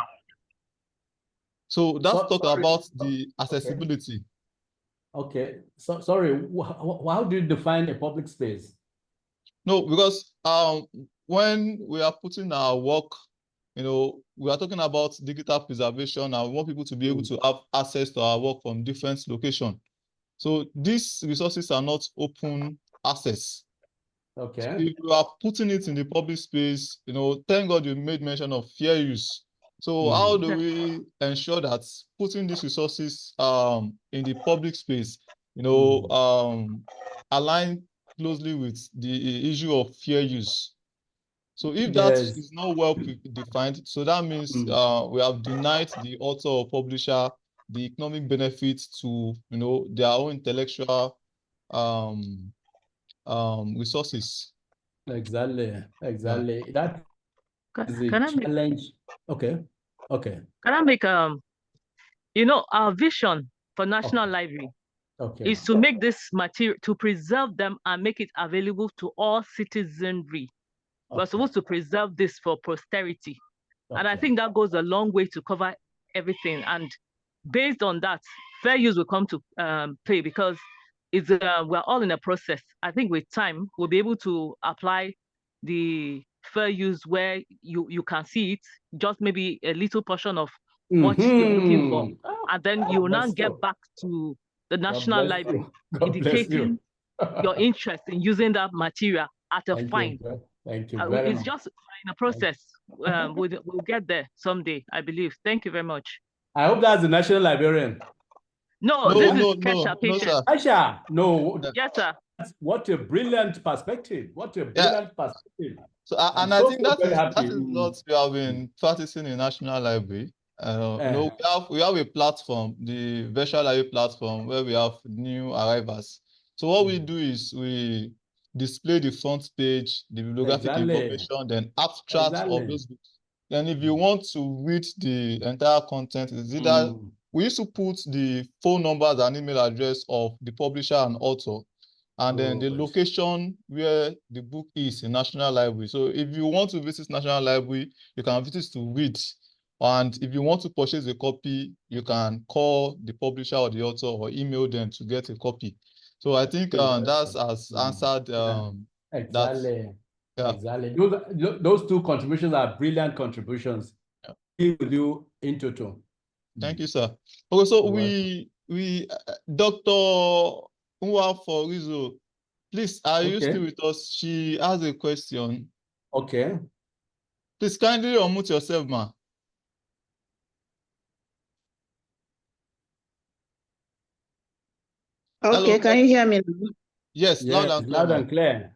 So that's talk about the accessibility. Okay. So sorry, how do you define a public space? No, because when we are putting our work, we are talking about digital preservation, and we want people to be able to have access to our work from different locations. So these resources are not open access. Okay. So if you are putting it in the public space, thank God you made mention of fair use. So how do we ensure that putting these resources in the public space, align closely with the issue of fair use? So if that is not well defined, so that means we have denied the author or publisher the economic benefits to their own intellectual resources. Exactly. That is a Can I challenge. Okay. Can I make our vision for National Library is to make this material, to preserve them and make it available to all citizenry. We're supposed to preserve this for posterity. And I think that goes a long way to cover everything. And based on that, fair use will come to play, because we're all in a process. I think with time, we'll be able to apply the fair use where you can see it, just maybe a little portion of what you're looking for. And then you will now get back to the National Library, indicating your interest in using that material at a fine. Thank you very much. It's just in a process. We'll get there someday, I believe. Thank you very much. I hope that's the National Librarian. No, this is Kesha patient. No, Aisha, no. Yes, sir. What a brilliant perspective. What a brilliant perspective. So, and I think that is what we have been practicing in National Library. We have a platform, the virtual library platform, where we have new arrivals. So what we do is we display the front page, the bibliographic information, then abstracts of those books. Then if you want to read the entire content, it's either we used to put the phone numbers and email address of the publisher and author, and then the location where the book is in National Library. So if you want to visit National Library, you can visit to read. And if you want to purchase a copy, you can call the publisher or the author or email them to get a copy. So I think that has answered exactly. that. Exactly. Those two contributions are brilliant contributions. With you in total. Thank you, sir. Okay, so we Dr. Nwaforizo, please, are you still with us? She has a question. Okay. Please kindly unmute yourself, ma. Okay, hello. Can you hear me? Yes, loud and clear.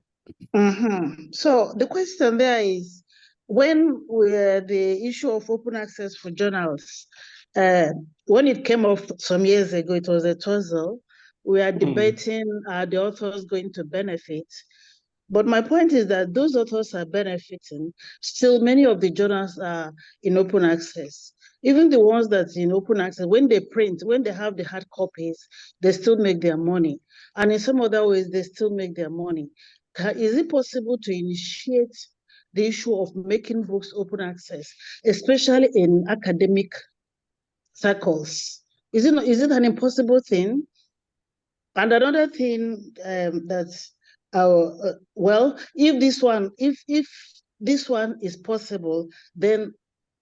So the question there is, when the issue of open access for journals, when it came up some years ago, it was a tussle. We are debating, are the authors going to benefit? But my point is that those authors are benefiting. Still, many of the journals are in open access. Even the ones that's in open access, when they print, when they have the hard copies, they still make their money. And in some other ways, they still make their money. Is it possible to initiate the issue of making books open access, especially in academic circles? Is it an impossible thing? And another thing that's well, if this one is possible, then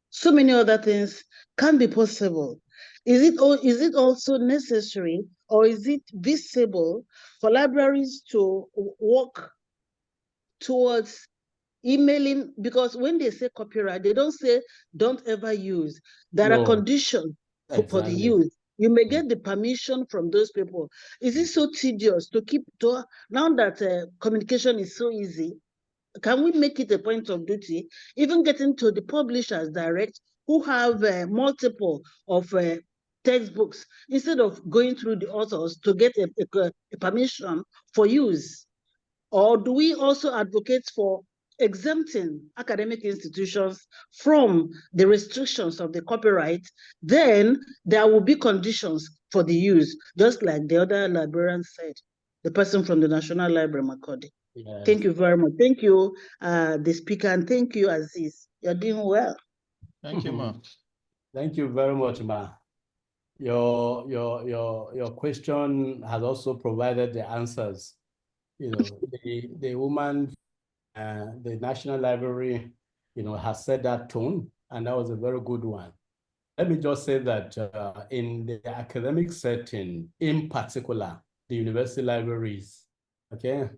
so many other things can be possible. Is it also necessary, or is it visible for libraries to work towards emailing? Because when they say copyright, they don't say don't ever use. There are conditions for the use. You may get the permission from those people. Is it so tedious to keep to now that communication is so easy? Can we make it a point of duty, even getting to the publishers direct, who have multiple of textbooks, instead of going through the authors to get a permission for use? Or do we also advocate for exempting academic institutions from the restrictions of the copyright? Then there will be conditions for the use, just like the other librarian said, the person from the National Library, Makodi. Yes. Thank you very much. Thank you, the speaker, and thank you, Aziz. You're doing well. Thank you, ma. Thank you very much, ma. Your question has also provided the answers. You know, the woman, the National Library, you know, has set that tone, and that was a very good one. Let me just say that in the academic setting, in particular, the university libraries, okay,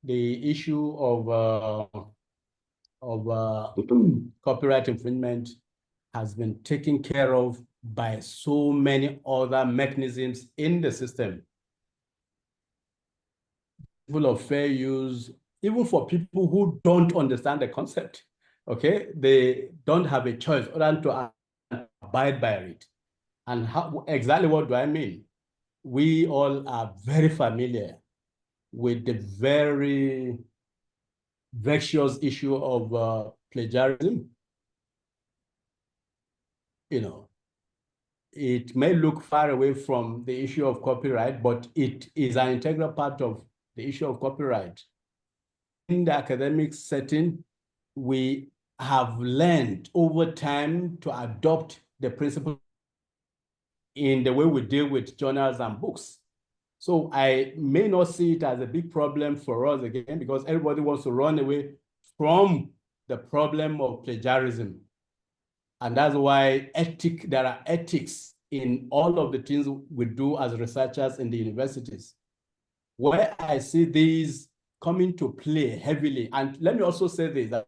the issue of copyright infringement has been taken care of by so many other mechanisms in the system. Full of fair use, even for people who don't understand the concept, okay? They don't have a choice other than to abide by it. And how, exactly what do I mean? We all are very familiar with the very vexatious issue of plagiarism. You know, it may look far away from the issue of copyright, but it is an integral part of the issue of copyright. In the academic setting, we have learned over time to adopt the principle in the way we deal with journals and books. So I may not see it as a big problem for us again, because everybody wants to run away from the problem of plagiarism. And that's why there are ethics in all of the things we do as researchers in the universities. Where I see these coming to play heavily, and let me also say this, that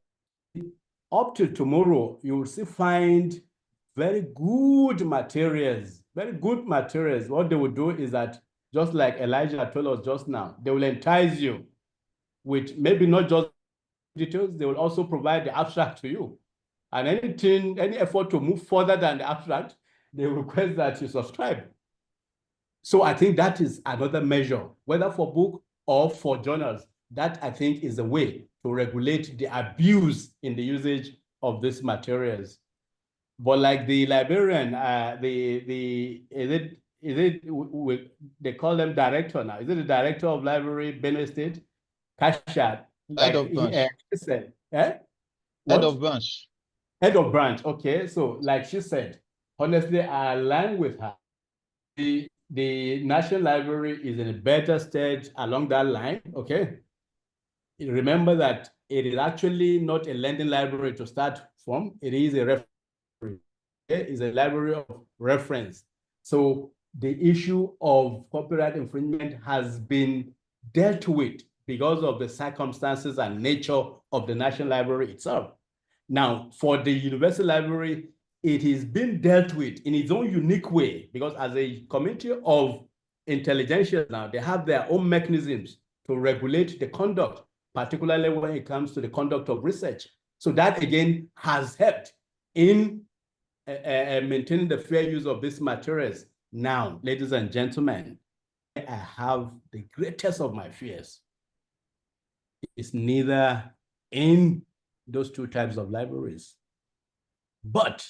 up till tomorrow, you will still find very good materials. What they will do is that, just like Elijah told us just now, they will entice you with maybe not just details, they will also provide the abstract to you. And any effort to move further than the abstract, they request that you subscribe. So I think that is another measure, whether for book or for journals. That, I think, is a way to regulate the abuse in the usage of these materials. But like the librarian, they call them director now. Is it the director of library, Benue State? Kashat. Head of branch. Said, Head of branch. Head of branch, okay. So like she said, honestly, I align with her. The National Library is in a better stage along that line, okay? Remember that it is actually not a lending library to start from. It is a reference. It is a library of reference. So the issue of copyright infringement has been dealt with because of the circumstances and nature of the National Library itself. Now, for the University Library, it is being dealt with in its own unique way, because as a community of intelligentsia now, they have their own mechanisms to regulate the conduct, particularly when it comes to the conduct of research. So that, again, has helped in maintaining the fair use of these materials. Now, ladies and gentlemen, I have the greatest of my fears. It's neither in those two types of libraries, but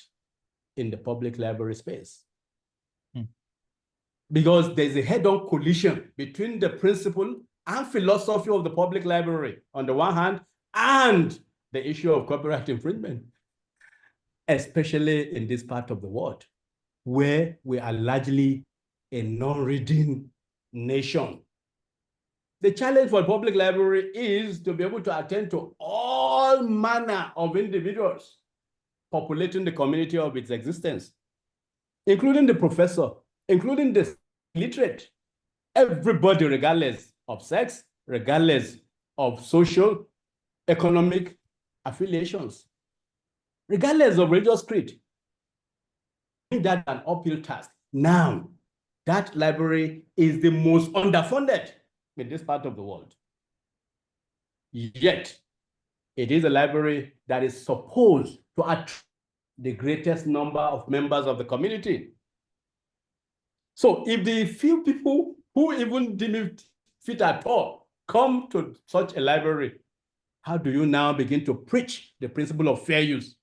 in the public library space. Because there's a head-on collision between the principle and philosophy of the public library on the one hand, and the issue of copyright infringement, especially in this part of the world, where we are largely a non-reading nation. The challenge for the public library is to be able to attend to all manner of individuals populating the community of its existence, including the professor, including the literate, everybody, regardless of sex, regardless of social, economic affiliations, regardless of religious creed. That's an uphill task. Now, that library is the most underfunded in this part of the world. Yet, it is a library that is supposed to attract the greatest number of members of the community. So if the few people who even deem it fit at all come to such a library, how do you now begin to preach the principle of fair use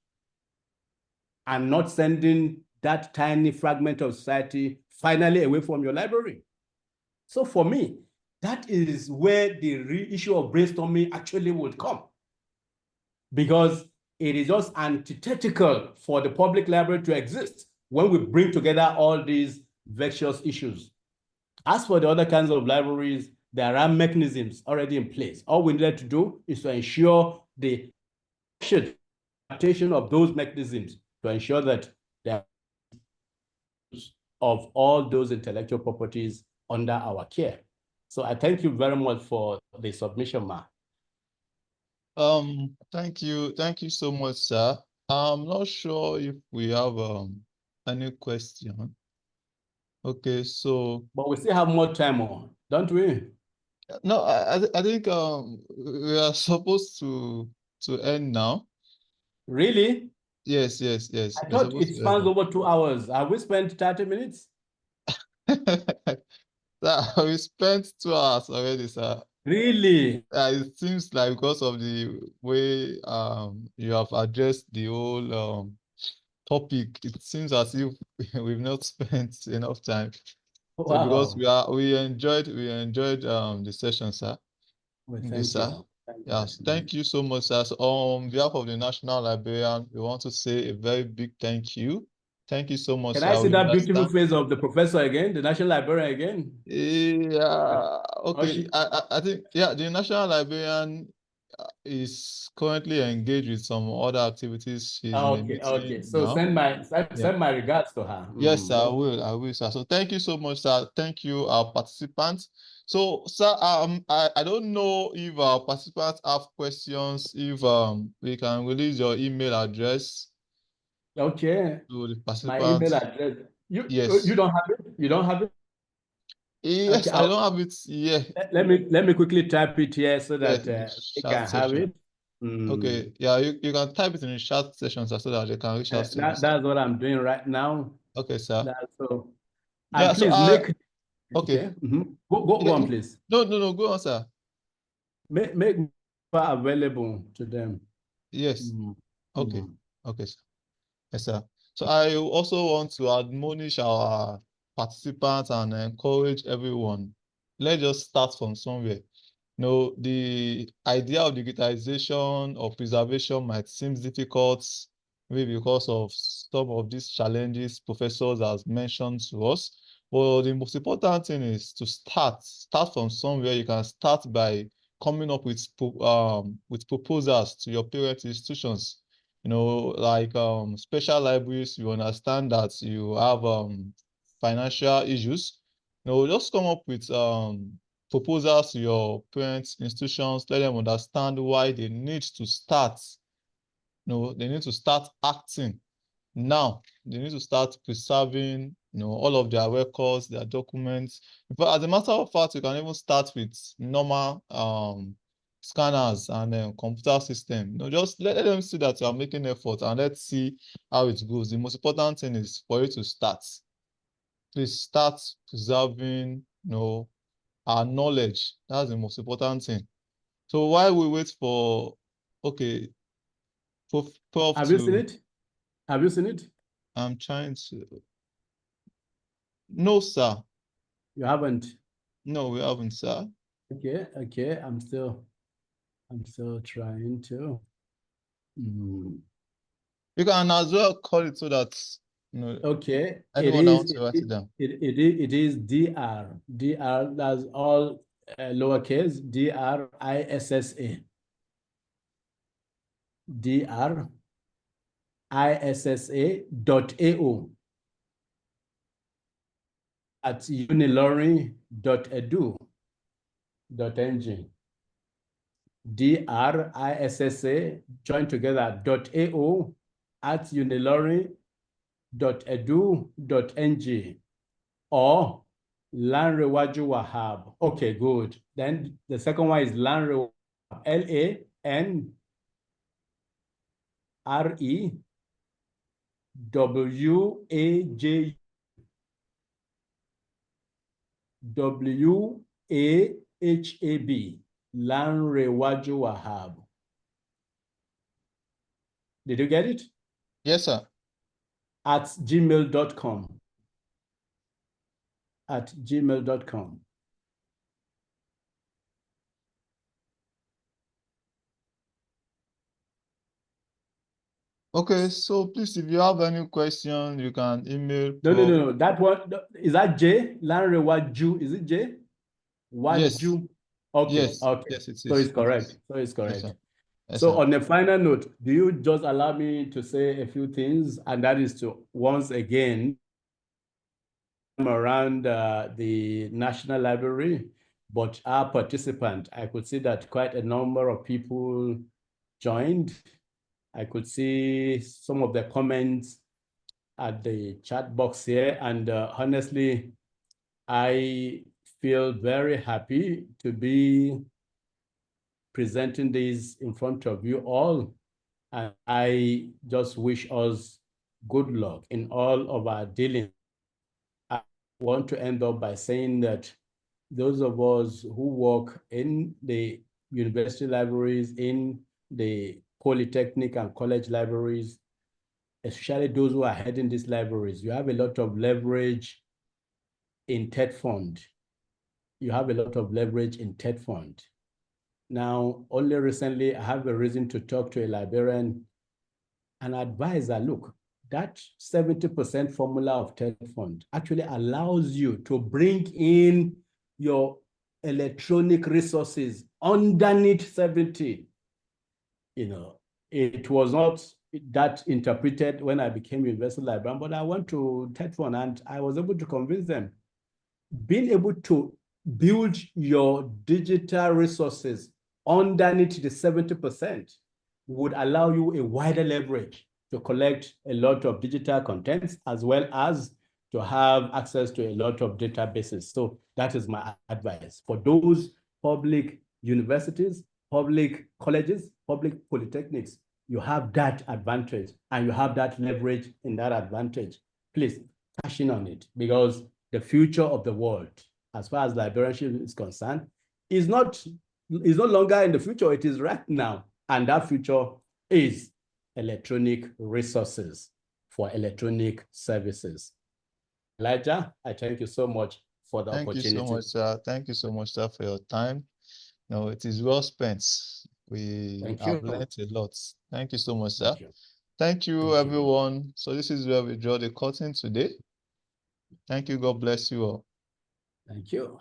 and not sending that tiny fragment of society finally away from your library? So for me, that is where the real issue of brainstorming actually would come, because it is just antithetical for the public library to exist when we bring together all these vexatious issues. As for the other kinds of libraries, there are mechanisms already in place. All we needed to do is to ensure the adaptation of those mechanisms to ensure that there are of all those intellectual properties under our care. So I thank you very much for the submission, Ma. Thank you so much, sir. I'm not sure if we have any question. Okay, so but we still have more time don't we? No, I think we are supposed to end now. Really? Yes. I thought it spans over 2 hours. Have we spent 30 minutes? We spent 2 hours already, sir. Really? It seems like because of the way you have addressed the whole topic, it seems as if we've not spent enough time. Wow. So because we enjoyed the session, sir. Well, Okay, thank sir. you. Yes, thank you so much, sir. So on behalf of the National Librarian, we want to say a very big thank you. Thank you so much, Can sir. I see that beautiful face of the professor again, the National Librarian again? Yeah, okay. I think, yeah, the National Librarian is currently engaged with some other activities. She's in a meeting Okay. So now. send my regards to her. Yes, sir, I will, sir. So thank you so much, sir. Thank you, our participants. So, sir, I don't know if our participants have questions, if we can release your email address. Okay. To the participants. My email address. Yes. You don't have it? You don't have it? Yes, okay, I don't have it. Yeah. Let me quickly type it here so that they can have it. Okay. Yeah, you can type it in the chat session, sir, so that they can reach out to you. That's what I'm doing right now. Okay, sir. So, yeah, please so make. Okay. Go on, please. No, go on, sir. Make available to them. Yes. Okay. Okay, sir. Yes, sir. So I also want to admonish our participants and encourage everyone. Let's just start from somewhere. The idea of digitization or preservation might seem difficult, maybe because of some of these challenges professors has mentioned to us. But the most important thing is to start from somewhere. You can start by coming up with proposals to your parent institutions. Like special libraries, you understand that you have financial issues. Just come up with proposals to your parents, institutions, let them understand why they need to start. They need to start acting now. They need to start preserving, all of their records, their documents. But as a matter of fact, you can even start with normal scanners and computer system. Just let them see that you are making effort, and let's see how it goes. The most important thing is for you to start. Please start preserving, our knowledge. That's the most important thing. So while we wait for, okay, Prof Have you seen it? Have you seen it? I'm trying to. No, sir. You haven't? No, we haven't, sir. Okay. I'm still trying to. You can as well call it so that okay. Anyone wants to write it down. It is DR. DR, that's all lowercase, DRISSA. DRISSA.AO at unilorin.edu.ng. DRISSA joined together .AO at unilorin.edu.ng. or Lanrewaju Wahab. Okay, good. Then the second one is Lanrewaju, LanreWajwahab. Lanrewaju Wahab. Did you get it? Yes, sir. At gmail.com. At gmail.com. Okay, so please, if you have any question, you can email. No. That one, is that J? Lanrewaju, is it J? Waju. Yes. Okay, yes. okay. Yes, it is. So it's correct. So it's correct. Yes, yes, so sir. on a final note, do you just allow me to say a few things? And that is to once again around the National Library, but our participant, I could see that quite a number of people joined. I could see some of the comments at the chat box here. And honestly, I feel very happy to be presenting this in front of you all. And I just wish us good luck in all of our dealings. I want to end up by saying that those of us who work in the university libraries, in the polytechnic and college libraries, especially those who are heading these libraries, you have a lot of leverage in TED Fund. You have a lot of leverage in TED Fund. Now, only recently, I have a reason to talk to a librarian and advise her, look, that 70% formula of TED Fund actually allows you to bring in your electronic resources underneath 70. You know, it was not that interpreted when I became university librarian, but I went to TED Fund and I was able to convince them. Being able to build your digital resources underneath the 70% would allow you a wider leverage to collect a lot of digital contents as well as to have access to a lot of databases. So that is my advice for those public universities, public colleges, public polytechnics. You have that advantage and you have that leverage in that advantage. Please cash in on it, because the future of the world, as far as librarianship is concerned, is no longer in the future, it is right now. And that future is electronic resources for electronic services. Elijah, I thank you so much for the opportunity. Thank you so much, sir. Thank you so much, sir, for your time. No, it is well spent. We have learned a lot. Thank you so much, sir. Thank you, everyone. So this is where we draw the curtain today. Thank you. God bless you all. Thank you.